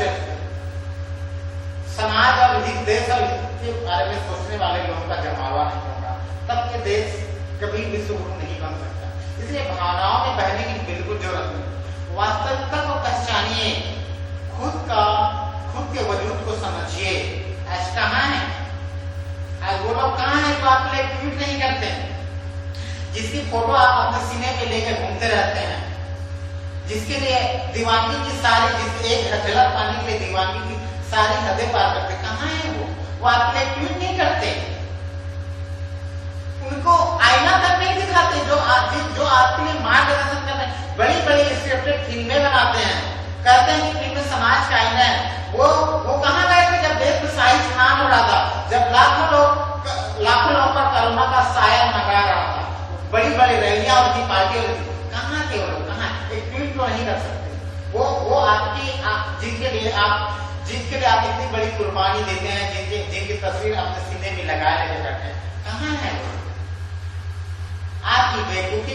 S3: समाज और देश और के बारे में सोचने वाले लोगों का जमावा नहीं होगा, तब ये देश कभी विश्व गुरु नहीं बन सकता। इसलिए भावनाओं में बहने की बिल्कुल जरूरत नहीं। वास्तविकता को पहचानिए, खुद के वजूद को समझिए। आज कहाँ है? आज वो लोग कहाँ है जो आपके लिए ट्वीट नहीं करते हैं, जिसकी फोटो आप अपने सीने पे लेकर घूमते रहते हैं, जिसके लिए दीवानगी की सारी, जिस एक झलक पाने के लिए दीवानगी की सारी हदें पार करते? कहाँ है वो आपके लिए ट्वीट नहीं करते, उनको आईना तक नहीं दिखाते, जो आपके लिए मार्गदर्शन करते हैं। बड़ी स्क्रिप्टेड फिल्में बनाते हैं, कहते हैं कि फिल्म समाज का आईना है। वो कहाँ गए थे जब देश में शाही स्नान हो रहा था, जब लाखों लोग पर करुणा का साया मंगा रहा था, बड़ी रैलियां उनकी पार्टियों की, कहाँ थे वो लोग? कहाँ? एक ट्वीट तो नहीं कर सकते। वो आपकी जिनके लिए आप इतनी बड़ी कुर्बानी देते हैं, जिनकी तस्वीर अपने सीने में लगाए लेके बैठे हैं, कहाँ है वो? आपकी बेवकूफी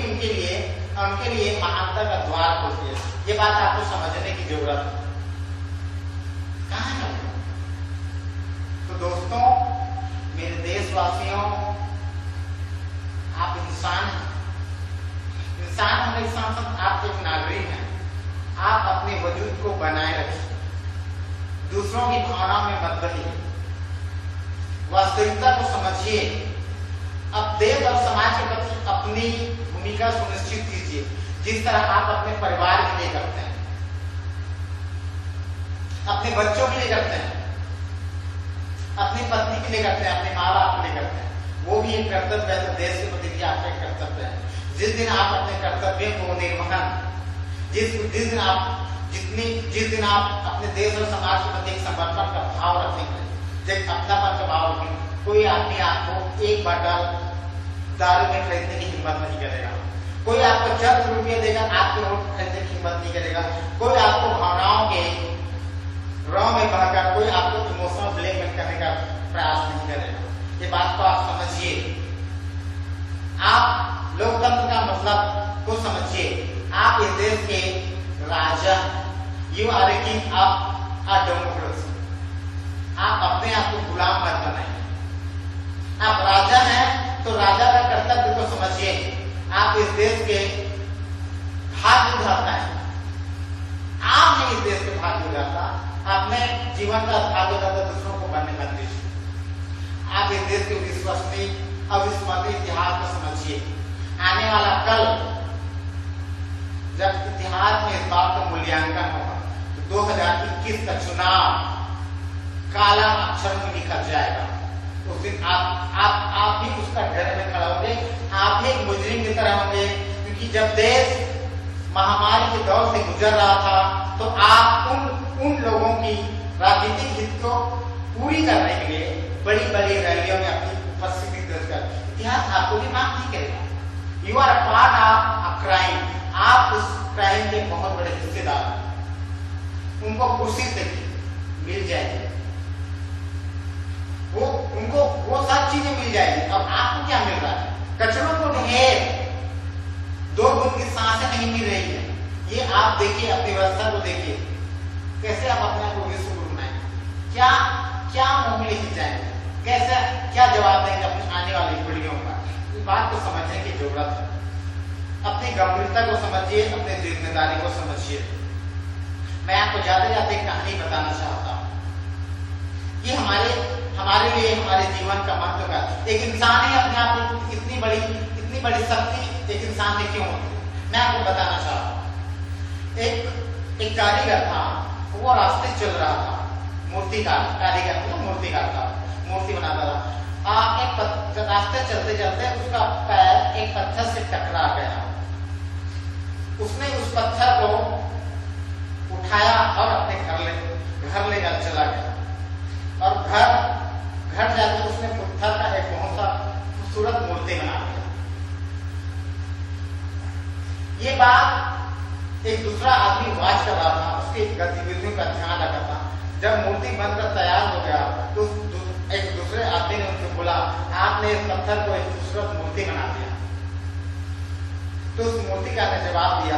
S3: उनके लिए महानता का द्वार खोलती है। ये बात आपको समझने की जरूरत है। कहाँ है वो? तो दोस्तों, मेरे देशवासियों, आप इंसान होने के साथ आप एक नागरिक हैं। आप अपने वजूद को बनाए रखिए, दूसरों की भावना में मत बनिए, वास्तविकता को समझिए, अब देश और समाज के प्रति अपनी भूमिका सुनिश्चित कीजिए, जिस तरह आप अपने परिवार के लिए करते हैं, अपने बच्चों के लिए करते हैं, अपनी पत्नी के लिए करते हैं, अपने माँ बाप के लिए करते हैं। वो भी एक कर्तव्य है, तो देश के प्रति भी आपका एक कर्तव्य है। जिस दिन आप अपने कर्तव्य को निर्वहन, जिस दिन आप अपने देश और समाज के प्रति एक समर्पण का भाव रखेंगे, जब अपनापन का भाव रखेंगे, कोई आदमी आपको एक बॉटल
S1: दारू में खरीदने की हिम्मत नहीं करेगा। कोई आपको चंद रुपये देगा, आपके वोट खरीदने की हिम्मत नहीं करेगा। कोई आपको भावनाओं के रॉ में बहकर कोई आपको इमोशनल ब्लैकमेल करने का प्रयास नहीं करेगा। ये बात को आप समझिए। आप लोकतंत्र का मतलब को समझिए। आप इस देश के राजा, you are a king of a democracy. आप अपने आप को गुलाम मत बनाइए। आप राजा हैं तो राजा का कर्तव्य को समझिए। आप इस देश के भाग्य विधाता हैं। आप नहीं इस देश के भाग्य विधाता, अपने जीवन का भाग्य विधाता दूसरों को बनने मत दीजिए। आप इस देश के विश्वसनीय अविस्मरणीय इतिहास को समझिए। आने वाला कल जब इतिहास में इस बात का मूल्यांकन होगा तो 2021 का चुनाव काला अक्षर में लिखा जाएगा। उस दिन आप भी उसका घेरे में खड़ा होंगे। आप भी एक मुजरिम की तरह होंगे, क्योंकि जब देश महामारी के दौर से गुजर रहा था तो आप उन लोगों की राजनीतिक हित को पूरी करने के लिए बड़ी बड़ी रैलियों में अपनी उपस्थिति दर्ज कर, इतिहास आपको भी माफ नहीं करेगा। You are a part of a crime. आप उस क्राइम के बहुत बड़े हिस्सेदार हैं। उनको कुर्सी से मिल जाएगी, उनको वो सब चीजें मिल जाएगी। अब आपको क्या मिल रहा है? कचरों को ढेर, 2 बूंद की सांसें नहीं मिल रही है। ये आप देखिए, अपनी व्यवस्था को देखिए, कैसे आप अपने को विश्व गुरु बनाएंगे? क्या मुंह लेके जाएंगे? कैसे क्या जवाब देंगे अपनी आने वाली पीढ़ियों का? इस बात को समझने की जरूरत है। अपनी गंभीरता को समझिए, अपनी जिम्मेदारी को समझिए। मैं आपको जाते जाते एक कहानी बताना चाहता हूँ। ये हमारे लिए हमारे जीवन का मंत्र का एक इंसान ही अपने आप में इतनी बड़ी शक्ति एक इंसान में क्यों होती है, मैं आपको बताना चाहता हूँ। एक कारीगर था, वो रास्ते चल रहा था, कारीगर था, मूर्तिकार था, मूर्ति बनाता था। एक रास्ते चलते चलते उसका पैर एक पत्थर से टकरा गया। उसने उस पत्थर को उठाया और अपने घर ले चला गया और घर जाकर उसने पत्थर का एक बहुत सा खूबसूरत मूर्ति बना दिया। ये बात एक दूसरा आदमी वॉच कर रहा था, उसकी गतिविधियों का ध्यान रखा था। जब मूर्ति बनकर तैयार हो गया तो एक दूसरे आदमी ने उनसे बोला, आपने इस पत्थर को एक खूबसूरत मूर्ति बना दिया। तो उस मूर्तिकार ने जवाब दिया,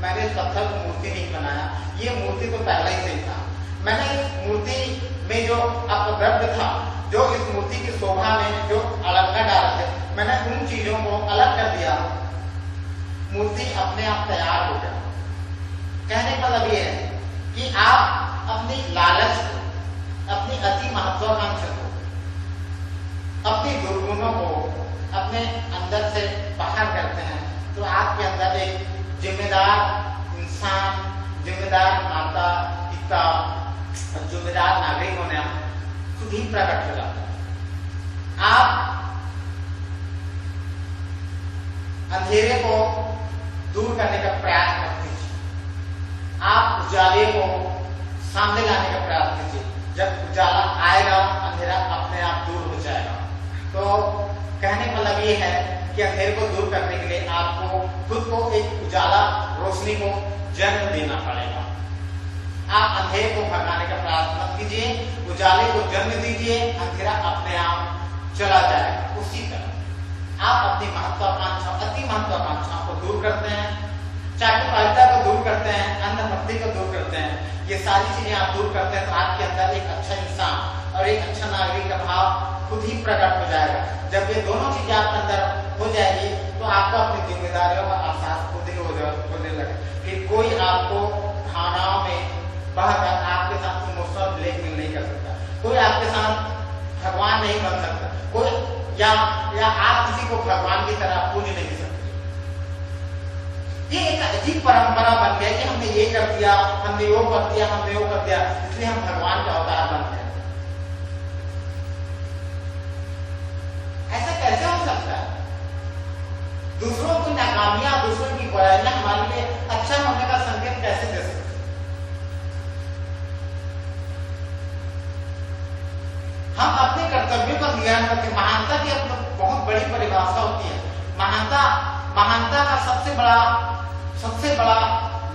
S1: मैंने इस पत्थर को मूर्ति नहीं बनाया, ये मूर्ति तो पहले ही से था। मैंने इस मूर्ति में जो अपद्रव्य था, जो इस मूर्ति की शोभा में जो अलंकार डाले थे, मैंने उन चीजों को अलग कर दिया। मूर्ति अपने आप तैयार हो गया। कहने का मतलब ये है कि आप अपनी लालच को, अपनी अति महत्वाकांक्षा को, अपनी दुर्गुणों को अपने अंदर से बाहर करते हैं तो आपके अंदर एक जिम्मेदार इंसान, जिम्मेदार माता पिता, जिम्मेदार नागरिक होने खुद ही प्रकट हो जाता है। आप अंधेरे को दूर करने का प्रयास मत कीजिए। आप उजाले को सामने लाने का प्रयास कीजिए। जब उजाला आएगा, अंधेरा अपने आप दूर हो जाएगा। तो कहने का मतलब ये है कि अंधेरे को दूर करने के लिए आपको खुद को एक उजाला, रोशनी को जन्म देना पड़ेगा। आप अंधेरे को भगाने का प्रयास मत कीजिए, उजाले को जन्म दीजिए, अंधेरा अपने आप चला जाएगा। उसी तरह आप अपनी महत्वाकांक्षा, अति महत्वाकांक्षाओं को दूर करते हैं, चाटुकारिता को दूर करते हैं, अंधभक्ति को दूर करते हैं। ये सारी चीजें आप दूर करते हैं तो आपके अंदर एक अच्छा इंसान और एक अच्छा नागरिक का भाव खुद ही प्रकट हो जाएगा। जब ये दोनों चीजें आपके अंदर हो जाएगी तो आपको अपनी जिम्मेदारियों का एहसास खुद ही होने लगे। फिर कोई आपको भावनाओं में बहकर आपके साथ इमोशनल ब्लैकमेल नहीं कर सकता, कोई आपके साथ भगवान नहीं बन सकता, कोई या आप किसी को भगवान की तरह पूज नहीं सकते। ये एक अजीब परंपरा बन गया कि हमने ये कर दिया, हमने वो कर दिया, हमने वो कर दिया, इसलिए हम भगवान का अवतार बन गए। ऐसा कैसे हो सकता है? दूसरों की नाकामियां, दूसरों की बुराइयां हमारे लिए अच्छा होने का संकेत कैसे दे सकते?
S2: हम अपने कर्तव्यों का ज्ञान करते हैं। महानता की अपनी बहुत बड़ी परिभाषा होती है। महानता का सबसे बड़ा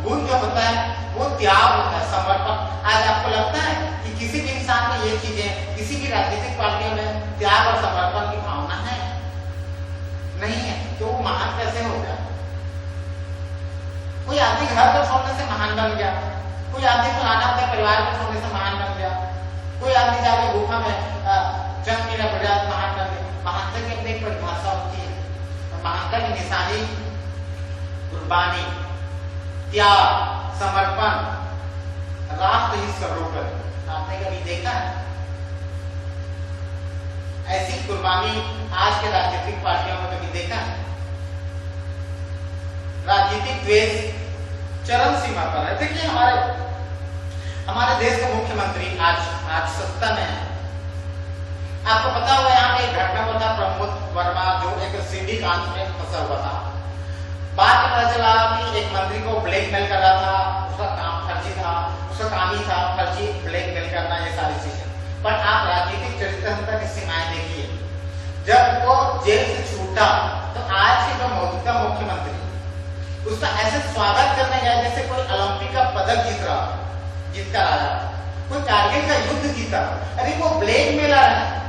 S2: गुण जो होता है वो त्याग होता है, समर्पण। आज आपको लगता है कि किसी भी इंसान में ये चीजें, किसी भी राजनीतिक पार्टियों में त्याग और समर्पण की भावना है? नहीं है, तो वो महान कैसे हो गया? कोई आदमी घर को छोड़ने से महान बन गया, कोई आदमी पुराना अपने परिवार को छोड़ने से महान बन गया, कोई आदमी जाके गुफा में जन्म लेना पड़ जाए महान बन गया। महानता की अपनी एक परिभाषा होती है। तो महानता की निशानी कुर्बानी, त्याग, समर्पण, राष्ट्र ही सर्वोपरि। आपने कभी देखा है ऐसी कुर्बानी आज के राजनीतिक पार्टियों में? कभी देखा है? राजनीतिक द्वेष चरम सीमा पर है। देखिए हमारे देश के मुख्यमंत्री आज सत्ता में है। आपको पता होगा यहाँ पे एक घटना हुआ था, प्रमोद वर्मा जो एक सीडी कांड में फंसा हुआ था। बाद में पता चला कि एक मंत्री को ब्लैकमेल कर रहा था, उसका काम फर्जी था, उसका काम ही था फर्जी ब्लैकमेल करना, ये सारी चीजें। पर आप राजनीतिक चरित्रहीनता की सीमाएं देखिए। जब वो जेल से छूटा तो आज के जो मौजूदा मुख्यमंत्री उसका ऐसे स्वागत करने गया जैसे कोई ओलंपिक का पदक जीत कर आया, कोई कारगिल का युद्ध जीता। अरे वो ब्लैकमेलर है,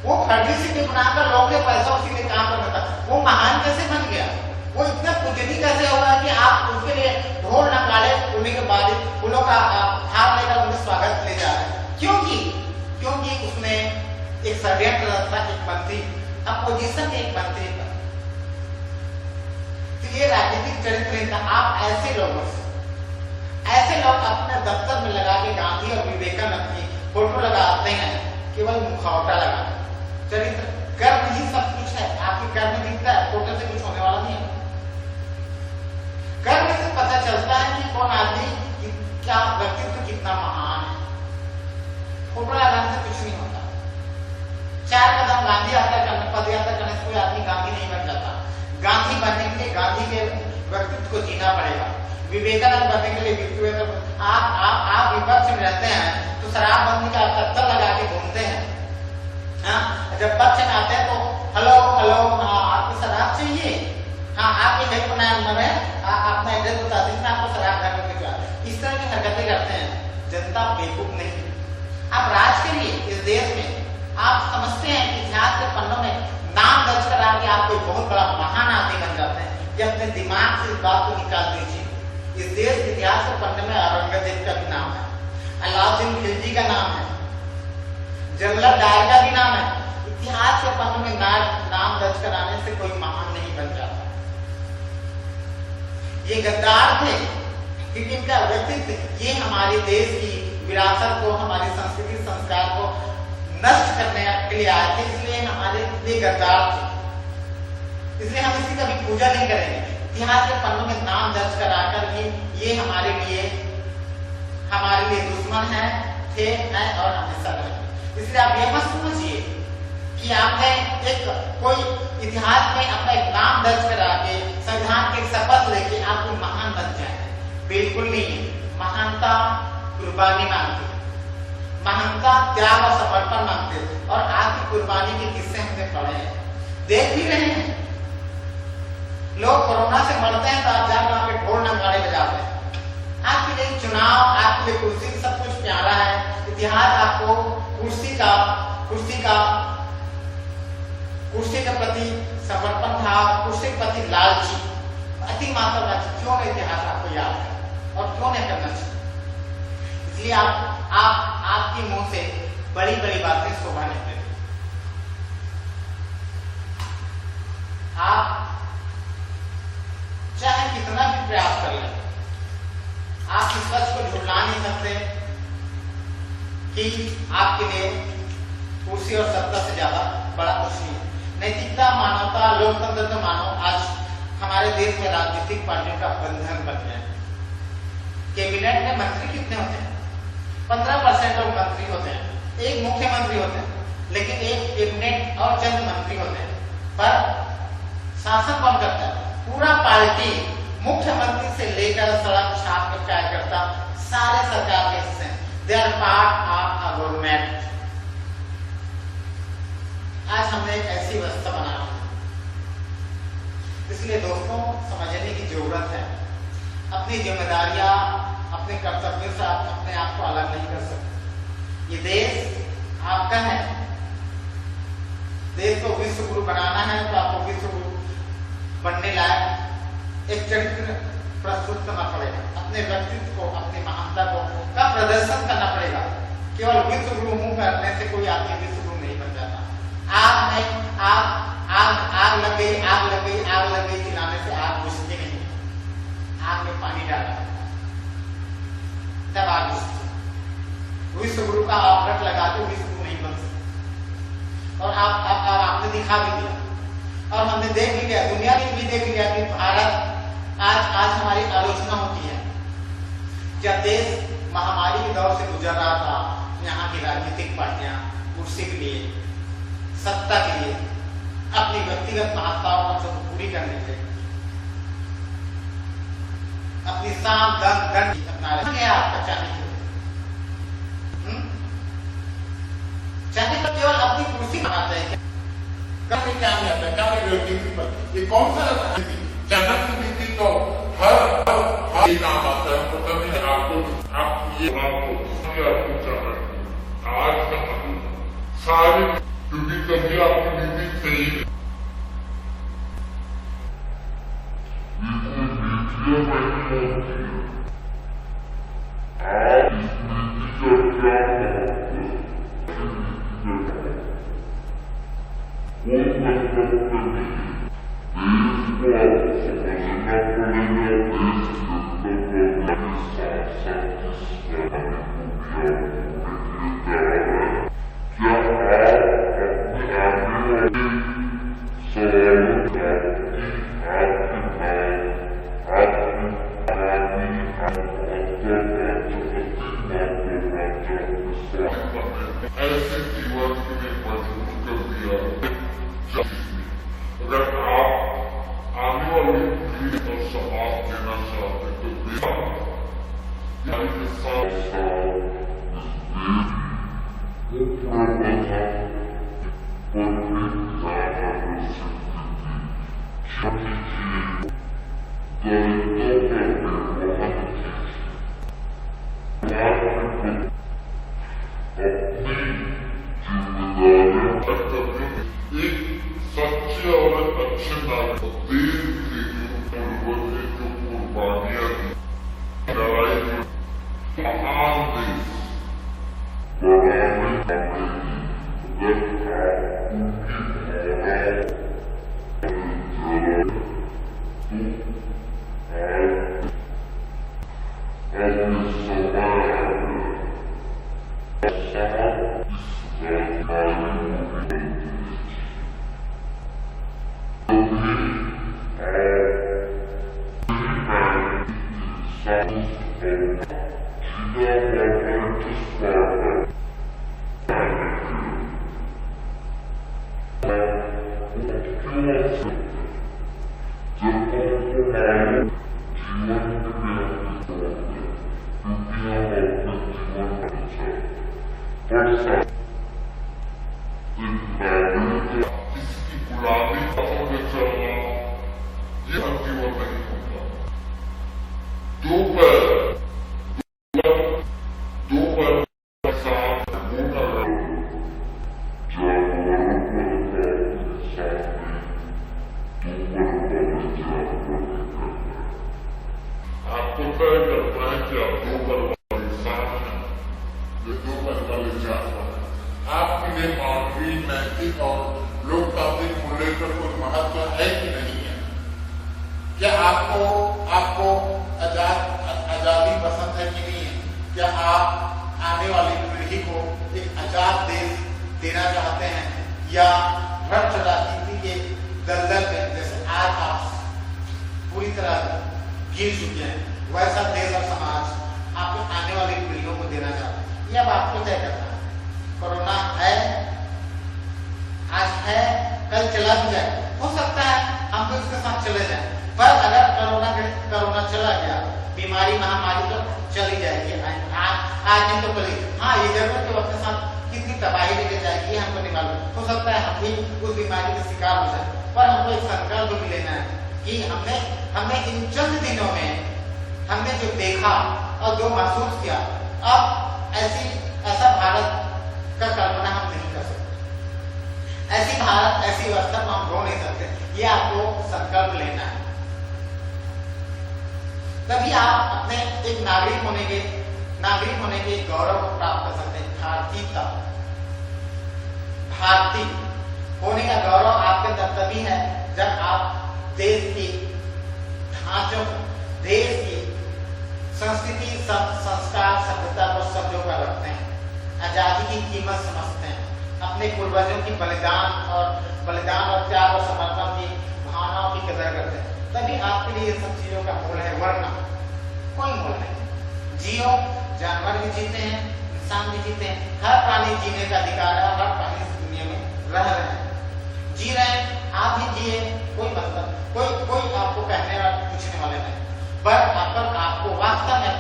S2: वो फर्जी से बनाकर लोगों के पैसा उसी लिए काम करता था। वो महान कैसे बन गया? वो इतना पूजनीय कैसे होगा कि आप उसके लिए ढोल नगाड़े उन्हीं के बाद फूलों का हार लेकर उनका स्वागत ले जा रहे हैं? क्योंकि उसने एक षड्यंत्र था, एक मंत्री अपोजिशन के एक मंत्री था। तो ये राजनीतिक चरित्र, आप ऐसे लोग अपने दफ्तर में लगा के गांधी और विवेकानंद की फोटो लगाते हैं, केवल मुखौटा लगा। चरित्र कर्म ही सब कुछ है। आपके कर्म दिखता है, फोटो से कुछ होने वाला नहीं है। कर्म से पता चलता है कि कौन आदमी क्या व्यक्तित्व कितना महान है। फोटो लगाने से कुछ नहीं होता। 4 कदम गांधी यात्रा करने, पद यात्रा करने से कोई आदमी गांधी नहीं बन जाता। गांधी बनने के लिए गांधी के व्यक्तित्व को जीना पड़ेगा। विवेकानंद बनने के लिए आप विपक्ष में रहते हैं तो शराबबंदी का कत्ल लगा के घूमते हैं। जब पक्ष में आते हैं तो हेलो आपको शराब चाहिए? हाँ, आप ये घर बनाया है, अपना एड्रेस बता दीजिए, आपको शराब घर में भिजवा। इस तरह की हरकतें करते हैं। जनता बेवकूफ नहीं। आप राज करिए इस देश में। आप समझते हैं कि इतिहास के पन्नों में नाम दर्ज करा के आप कोई बहुत बड़ा महान आदमी बन जाते हैं। ये अपने दिमाग से इस बात को निकाल दीजिए। इस देश के इतिहास के पन्ने में औरंगजेब का भी नाम है, अलाउद्दीन खिलजी का नाम है, जवाहरलाल डायर का भी नाम है। इतिहास के पन्ने में नाम दर्ज कराने से कोई महान नहीं बन जाता। ये गद्दार थे क्योंकि इनका व्यक्तित्व ये हमारे देश की विरासत को, हमारी संस्कृति संस्कार को नष्ट करने के लिए आए थे। इसलिए हमारे लिए गद्दार थे, इसलिए हम इसकी कभी पूजा नहीं करेंगे। इतिहास के पन्नों में नाम दर्ज कराकर भी ये हमारे लिए दुश्मन है, थे, हैं और हमेशा रहेंगे। इसलिए आप ये मत समझिए कि आपने कोई इतिहास में अपना एक नाम दर्ज करा के संविधान के शपथ लेके आप कोई महान बन जाए। बिल्कुल नहीं। महानता कुर्बानी मांगती है, महानता त्याग और समर्पण मांगते हैं। और आपकी कुर्बानी के किस्से हमने पढ़े हैं, देख भी रहे हैं। लोग कोरोना से मरते हैं तो आप जाकर वहां पे ढोल नगाड़े बजाते हैं। आपके लिए चुनाव, आपके लिए कुर्सी सब कुछ प्यारा है। इतिहास आपको कुर्सी के प्रति समर्पण था, कुर्सी के प्रति लालची, अति मात्रा लालची। क्यों नहीं इतिहास आपको याद है और क्यों नहीं करना चाहिए? इसलिए आपके मुंह से बड़ी बड़ी बातें शोभा नहीं देती। आप चाहे कितना भी प्रयास कर लें, आप इस सच को झुठला नहीं सकते कि आपके लिए कुर्सी और सत्ता से ज्यादा बड़ा कुछ नहीं है। नैतिकता, मानवता, लोकतंत्र तो मानो आज हमारे देश में राजनीतिक पार्टियों का बंधन बन गया है। कैबिनेट में मंत्री कितने होते हैं? 15% लोग मंत्री होते हैं, एक मुख्यमंत्री होते हैं, लेकिन एक कैबिनेट और चंद मंत्री होते हैं। पर शासन कौन करता है? पूरा पार्टी, मुख्यमंत्री से लेकर सड़क छाप के कार्यकर्ता सारे सरकार के हिस्से हैं। They are part of a government.
S1: हमें एक ऐसी व्यवस्था बनानी है। इसलिए दोस्तों, समझने की जरूरत है। अपनी जिम्मेदारियां, अपने कर्तव्यों से आप अपने आप को अलग नहीं कर सकते। ये देश आपका है। देश को विश्व गुरु बनाना है तो आपको विश्व गुरु बनने लायक एक चरित्र प्रस्तुत करना पड़ेगा। अपने व्यक्तित्व को, अपनी महानता को का प्रदर्शन करना पड़ेगा। केवल विश्व गुरु मुंह करने से कोई आदमी विश्व गुरु नहीं बन जाता। आग में आग लग गई, आग लग गई, आग लग गई चिल्लाने से आग बुझती नहीं। आग में पानी डाला तब आग बुझती। विश्व गुरु का ऑपरेट लगा के विश्व गुरु नहीं बन सकता। और आपने दिखा भी दिया और हमने देख भी लिया, दुनिया ने भी देख लिया कि भारत आज हमारी आलोचना होती है। जब देश महामारी के दौर से गुजर रहा था, यहाँ की राजनीतिक पार्टियां कुर्सी के लिए, सत्ता के लिए, अपनी व्यक्तिगत महत्ताओं को पूरी करने के लिए अपनी साम दंड अपना रहे। आपका चाहे
S3: चाहे तो केवल अपनी कुर्सी बनाते हैं, कभी क्या नहीं आता, क्या राजनीति पर ये कौन सा राजनीति? जनक तो हर काम आता है। पता नहीं आपको आप ये आपको चाहते आज सारी क्योंकि कभी आपकी नीति सही है। ऐसे जीवन में मजबूर कर दिया। अगर आप आने वाली पीढ़ी को समाज देना चाहते एक सच्चे और अच्छे नागरिक देश के पूर्वज ने जो कुर्बानियां दी, लड़ाई में महान देश आपके लिए मानवीय, नैतिक और लोकतांत्रिक मूल्य पर कोई महत्व है कि नहीं है? क्या आपको आजादी पसंद है कि नहीं है? क्या आप आने वाली पीढ़ी को एक आजाद देश देना चाहते हैं या भ्रष्ट राजनीति के दलदल में जैसे आज आप पूरी तरह गिर चुके हैं, वैसा देश और समाज आप आने वाली पीढ़ियों को देना चाहते हैं? यह अब आपको तय करना है। कोरोना है, आज है, कल चला भी जाए, हो सकता है हम तो इसके साथ चले जाएं, पर अगर कोरोना चला गया, बीमारी महामारी तो चली जाएगी। आज नहीं तो कल ही। हाँ, ये जरूर कि अपने साथ
S1: कितनी तबाही लेके जाएगी ये हमको नहीं मालूम। हो सकता है हम भी उस बीमारी का शिकार हो जाए, पर हमको एक संकल्प भी लेना है कि हमने इन चंद दिनों में हमने जो देखा और जो महसूस किया, अब ऐसा भारत का कल्पना हम नहीं कर सकते। ऐसी भारत, ऐसी व्यवस्था को हम रो नहीं सकते। ये आपको संकल्प लेना है, तभी आप अपने एक नागरिक होने के गौरव को प्राप्त कर सकते हैं। भारतीय होने का गौरव आपके अंदर तभी है जब आप देश की ढांचों, देश की संस्कृति, संस्कार, सभ्यता को संजो कर रखते हैं, आजादी की कीमत समझते हैं, अपने पूर्वजों की बलिदान और त्याग और समर्पण की भावनाओं की कदर करते हैं। तभी आपके लिए सब चीजों का मूल है, वरना कोई मूल नहीं। जियो, जानवर भी जीते हैं, इंसान भी जीते हैं, हर प्राणी जीने का अधिकार है, हर प्राणी इस दुनिया में रह रहे हैं, जी रहे हैं। आप भी जिए, कोई मतलब कोई आपको कहने और पूछने वाले नहीं, पर आपको वास्तव में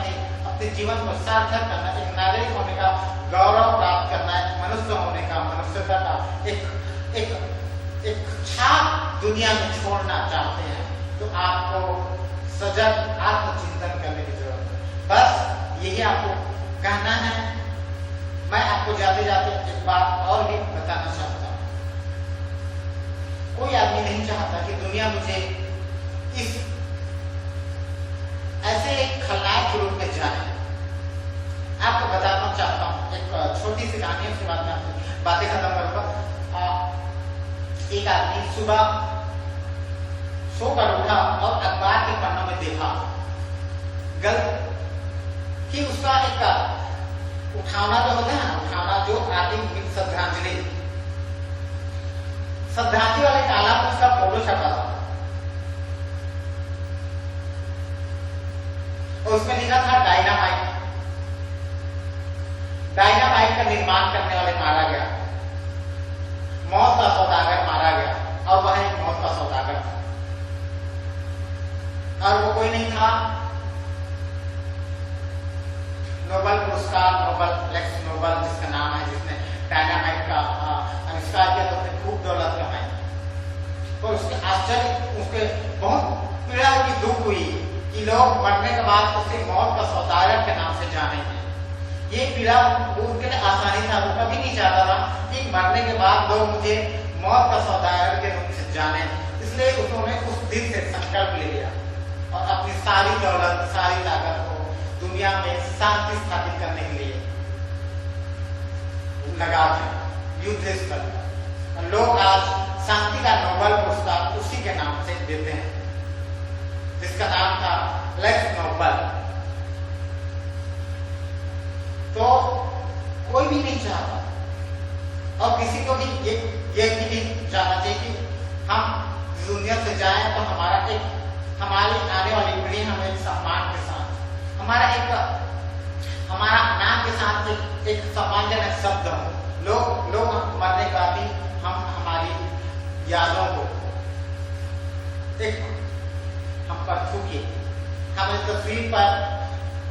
S1: अपने जीवन को सार्थक करना, एक नागरिक होने का गौरव प्राप्त करना है, मनुष्य होने का, मनुष्यता का एक छाप दुनिया में छोड़ना चाहते हैं, तो आपको सजग आत्मचिंतन करने की जरूरत है। बस यही आपको कहना है। मैं आपको जाते जाते एक बात और भी बताना चाहता हूं। कोई आदमी नहीं चाहता कि दुनिया मुझे इस ऐसे एक खलनायक के रूप में जाने। आपको बताना चाहता हूं एक छोटी सी कहानी, उसके बाद मैं बातें खत्म करूंगा। एक आदमी सुबह सोकर उठा और अखबार के पन्नों में देखा कि उसका एक उठावना जो होता है ना, उठावना जो आर्थिक श्रद्धांजलि वाले काला में उसका फोटो छपा था और उसमें लिखा था डायनामाइट का निर्माण करने वाले मारा गया, मौत का सौदागर मारा गया, और वह एक मौत का सौदागर था। और वो कोई नहीं था, नोबेल पुरस्कार, लेक्स नोबेल जिसका नाम है, जिसने डायनामाइट का आविष्कार किया, तो उसने खूब दौलत कमाई। और उसके आश्चर्य, उसके बहुत पीड़ा की, दुख हुई कि लोग मरने के बाद उसे मौत का सौदागर के नाम से जानेंगे। ये पीड़ा उनके लिए आसानी था, वो कभी नहीं चाहता था कि मरने के बाद लोग मुझे मौत का सौदागर के रूप से जाने। इसलिए उन्होंने उस दिन से संकल्प ले लिया और अपनी सारी दौलत, सारी ताकत को दुनिया में शांति स्थापित करने के लिए लगा थे, युद्ध कर। लोग आज शांति का नोबेल पुरस्कार उसी के नाम से देते हैं, जिसका नाम था लेक्स नोबेल। तो कोई भी नहीं चाहता, और किसी को भी ये भी नहीं चाहना चाहिए कि हम दुनिया से जाएं तो हमारी आने वाली पीढ़ी हमें एक सम्मान के साथ, हमारा नाम के साथ एक सम्मानजनक शब्द हो। लोग मरने का भी हम हमारी यादों को हम पर थूके, हम इस तस्वीर पर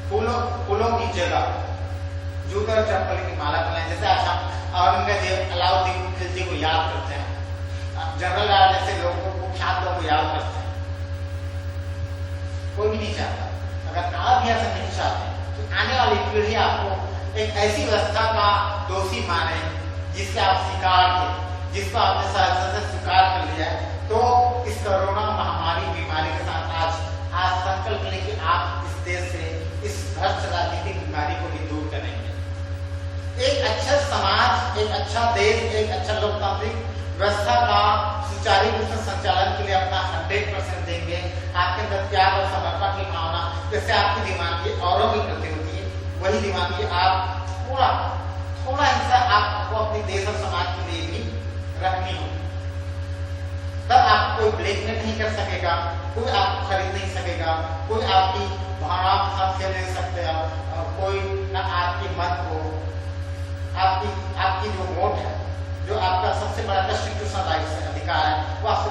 S1: फूलों की जगह जूते और चप्पल की माला बनाए। जैसे आज हम औरंगजेब, अलाउद्दीन खिलजी को याद करते हैं, जनरल डायर जैसे लोगों को, ख्यात लोगों को याद करते हैं। कोई भी नहीं चाहता। अगर आप भी ऐसा नहीं चाहते तो आने वाली पीढ़ी आपको एक ऐसी व्यवस्था का दोषी माने जिससे आप शिकार थे, जिसको आपने सहजता से स्वीकार कर लिया है। तो इस कोरोना महामारी बीमारी के साथ आज संकल्प लें कि आप इस देश से इस भ्रष्ट राजनीतिक बीमारी को भी दूर करेंगे। एक अच्छा समाज, एक अच्छा देश, एक अच्छा लोकतांत्रिक व्यवस्था का सुचारू रूप से संचालन के लिए अपना 100% देंगे। आपके अंदर त्याग और समर्पण की भावना जैसे आपकी दिमाग की औरों की प्रति होती है, वही दिमाग की आप थोड़ा हिस्सा आपको अपने देश और समाज के लिए भी रखनी होगी। तब आप कोई ब्लैकमेल नहीं कर सकेगा, कोई आपको खरीद नहीं सकेगा, कोई आपकी भावनाओं के साथ खेल नहीं सकते, कोई न आपकी मत को, आपकी जो वोट है, जो आपका सबसे बड़ा कॉन्स्टिट्यूशनल अधिकार है, वो आपसे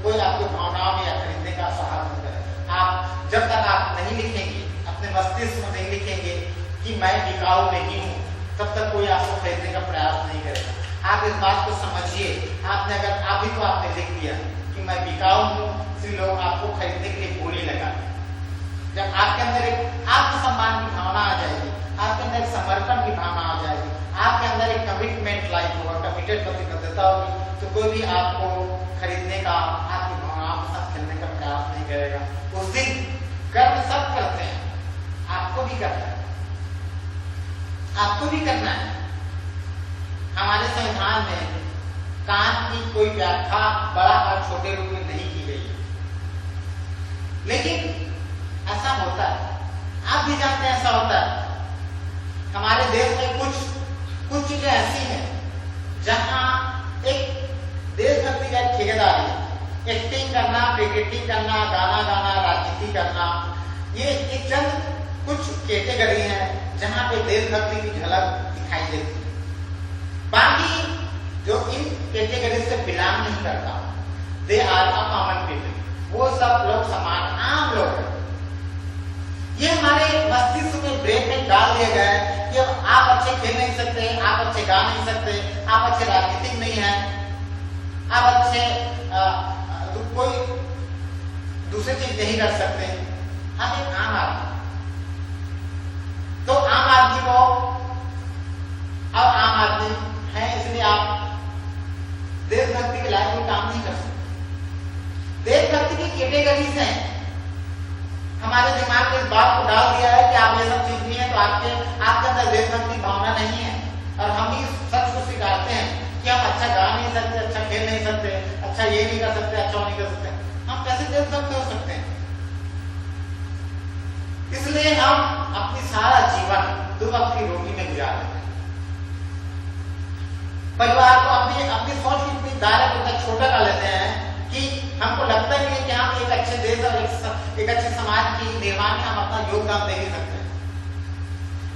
S1: कोई आपकी भावनाओं में या खरीदने का साहस नहीं करेगा। आप जब तक आप नहीं लिखेंगे, अपने मस्तिष्क में नहीं लिखेंगे कि मैं बिकाऊ नहीं हूं, तब तक कोई आपको खरीदने का प्रयास नहीं करेगा। आप इस बात को समझिए। आपने अगर अभी तो आपने लिख दिया कि मैं बिकाऊ हूँ, इसलिए लोग आपको खरीदने के लिए बोली लगा। जब आपके अंदर एक आत्मसम्मान की भावना आ जाएगी, आपके अंदर एक समर्पण की भावना आ जाएगी, आपके अंदर एक कमिटमेंट लाइफ होगा, कमिटेड प्रतिबद्धता होगी, तो कोई भी आपको खरीदने का, आपकी भावनाओं के साथ खेलने का प्रयास नहीं करेगा। उस दिन कर्म सब करते हैं, आपको भी करना है, आपको भी करना है। हमारे संविधान में काम की कोई व्याख्या बड़ा और छोटे रूप में नहीं की गई है, लेकिन ऐसा होता है, आप भी जानते हैं ऐसा होता है। हमारे देश में कुछ चीजें ऐसी हैं जहां एक देशभक्ति का ठेकेदारी, एक्टिंग करना, क्रिकेटिंग करना, गाना गाना, राजनीति करना, ये एक चंद कुछ कैटेगरी है जहां पे देशभक्ति की झलक दिखाई देती है। बाकी जो इन कैटेगरी से बिलोंग नहीं करता, they are a common people, वो सब लोग समान आम लोग हैं। ये हमारे मस्तिष्क में ब्रेन में डाल दिया गया है कि अब आप अच्छे खेल नहीं सकते, आप अच्छे गा नहीं सकते, आप अच्छे राजनीतिक नहीं हैं, आप अच्छे कोई दूसरी चीज नहीं कर सकते। आप एक आम आदमी, तो आम आदमी को अब आम आदमी है इसलिए आप देशभक्ति के लायक कोई काम नहीं कर सकते। देशभक्ति की कैटेगरीज हैं, हमारे दिमाग में इस बात को डाल दिया है कि आप ये सब चीज नहीं है तो आपके अंदर देशभक्ति भावना नहीं है, और हम भी सच को स्वीकारते हैं कि हम अच्छा गा नहीं सकते, अच्छा खेल नहीं सकते, अच्छा ये नहीं कर सकते, अच्छा नहीं कर सकते, हम कैसे देशभक्त हो सकते हैं? इसलिए हम अपनी सारा जीवन दो वक्त की रोटी में गुजार देते हैं। परिवार को अपनी सोच की इतनी दायरा को इतना छोटा कर लेते हैं कि हमको लगता ही नहीं कि हम एक अच्छे देश और एक अच्छे समाज की निर्माण में हम अपना योगदान दे ही सकते हैं।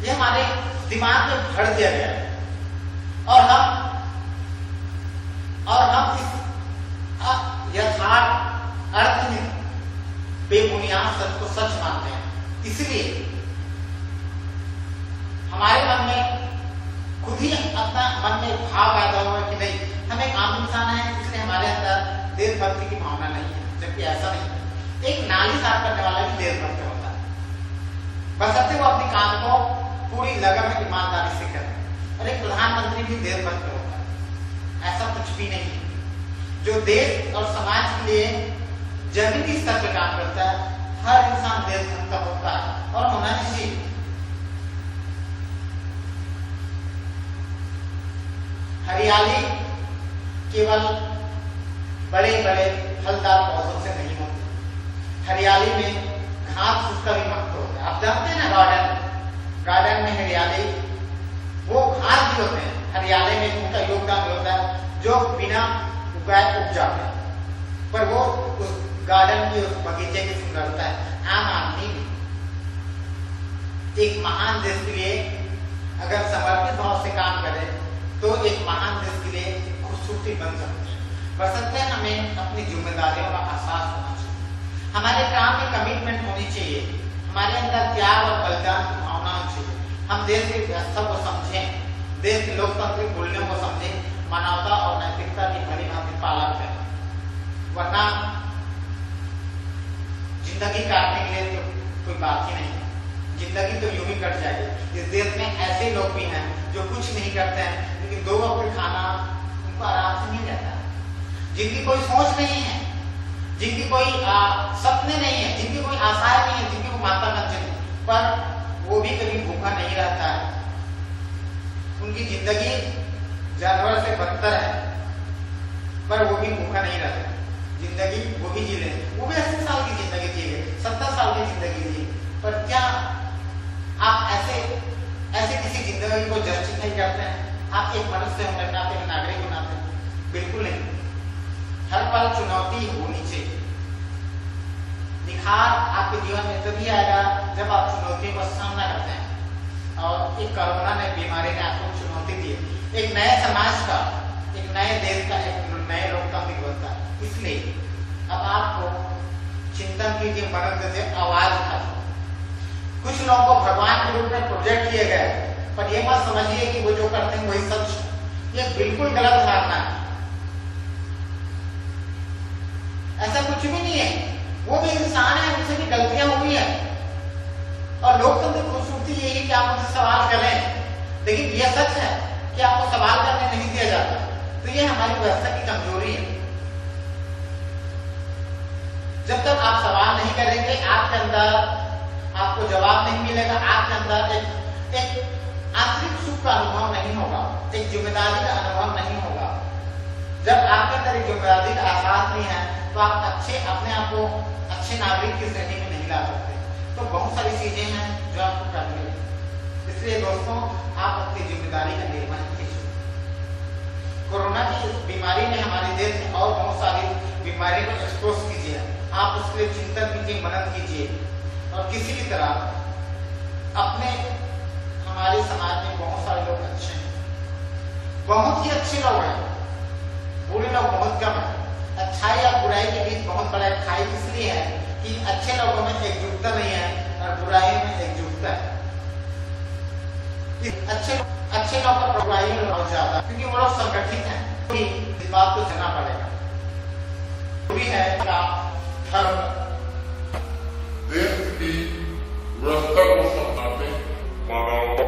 S1: ये हमारे दिमाग में भर दिया गया है, और हम इस यथार्थ अर्थ में बेबुनियाद सच को सच मानते हैं। इसलिए हमारे मन में खुद ही अपना मन में भाव पैदा हुआ कि नहीं, हम एक आम इंसान है, इसलिए हमारे अंदर देशभक्ति की भावना नहीं है, जबकि ऐसा नहीं है। एक नाली साफ करने वाला भी देशभक्त होता है, बशर्ते वो अपने काम को पूरी लगन में ईमानदारी से करे, और एक प्रधानमंत्री भी देशभक्त होता है। ऐसा कुछ भी नहीं है। जो देश और समाज के लिए जमीनी स्तर पर काम करता है, हर इंसान देशभक्त होता है और होना चाहिए। हरियाली केवल बड़े बड़े फलदार पौधों से नहीं होती, हरियाली में घास फूस का भी महत्व होता है। आप जानते हैं ना, गार्डन में हरियाली, वो घास भी होते हैं, हरियाली में उनका योगदान होता है जो बिना उगाए उग जाते हैं, पर वो उस गार्डन की, उस बगीचे की सुंदरता है। आम आदमी एक महान देश के लिए अगर समर्पित भाव से काम करे तो एक महान देश के लिए खूबसूरती बन सकती है। बशर्ते हमें अपनी जिम्मेदारियों का एहसास होना चाहिए, हमारे काम में कमिटमेंट होनी चाहिए, हमारे अंदर त्याग और बलिदान की भावना होनी चाहिए। हम देश की व्यवस्था को समझें, देश के लोकतांत्रिक मूल्यों को समझें, मानवता और नैतिकता की भली भांति पालन करें, वरना जिंदगी काटने के लिए तो कोई बात ही नहीं है। जिंदगी तो यूं ही कट जाएगी। इस देश में ऐसे लोग भी हैं जो कुछ नहीं करते हैं, लेकिन दो वक्त खाना उनको आराम से मिल जाता है, जिनकी कोई सोच नहीं है, जिनकी कोई सपने नहीं है, जिनकी कोई आशाएं नहीं है, जिनकी कोई महत्वाकांक्षा नहीं, पर वो भी कभी भूखा नहीं रहता है। उनकी जिंदगी जानवर से बदतर है, पर वो भी भूखा नहीं रहता। जिंदगी वो भी जी ले, वो भी 80 साल की जिंदगी जी ले, 70 साल की जिंदगी जी, पर क्या आप ऐसे किसी जिंदगी को जस्टिस नहीं करते हैं? आप एक मनुष्य होने के नाते, एक नागरिक के नाते बिल्कुल नहीं। हर पल चुनौती होनी चाहिए। निखार आपके जीवन में तभी आएगा जब आप चुनौतियों का सामना करते हैं। और एक कोरोना ने, बीमारी ने आपको चुनौती दी, एक नए समाज का, एक नए देश का, एक नए लोकतांत्रिक व्यवस्था। इसलिए अब आपको चिंतन कीजिए, मनन से आवाज उठाइए। कुछ लोगों को भगवान के रूप में प्रोजेक्ट किए गए, पर ये मत समझिए कि वो जो करते हैं वही सच है। ये बिल्कुल गलत धारणा है। ऐसा कुछ भी नहीं है, वो भी इंसान है, उनसे भी गलतियां हुई है। और लोकतंत्र की खूबसूरती यही है कि आप उनसे सवाल करें, लेकिन यह सच है कि आपको सवाल करने नहीं दिया जाता। तो ये हमारी व्यवस्था की कमजोरी है। जब तक आप सवाल नहीं करेंगे, आपके अंदर आपको जवाब नहीं मिलेगा, आपके अंदर एक आंतरिक सुख का अनुभव नहीं होगा, एक जिम्मेदारी का अनुभव नहीं होगा। जब आपके अंदर एक जिम्मेदारी का एहसास नहीं है तो आप अपने आप को अच्छे नागरिक की श्रेणी में नहीं ला सकते। तो बहुत सारी चीजें हैं जो आपको करनी है। इसलिए दोस्तों, आप अपनी जिम्मेदारी का निर्वहन कीजिए। कोरोना की इस बीमारी ने हमारे देश में और बहुत सारी बीमारी को एक्सपोज कीजिए। आप उसके लिए चिंतन कीजिए, मनन कीजिए, और किसी भी तरह हमारे समाज में बहुत सारे लोग अच्छे हैं, बहुत ही अच्छे लोग हैं, बुरे लोग बहुत कम है। अच्छाई और बुराई के बीच बहुत बड़ा खाई इसलिए है कि अच्छे लोगों में एकजुटता नहीं है और बुराइयों में एकजुटता है। अच्छे लोग का बुराई में बहुत ज्यादा, क्योंकि वो लोग संगठित हैं। तो इस बात को जानना पड़ेगा। पूरी है
S3: धर्म
S4: देश की व्यवस्था को संभालने मानव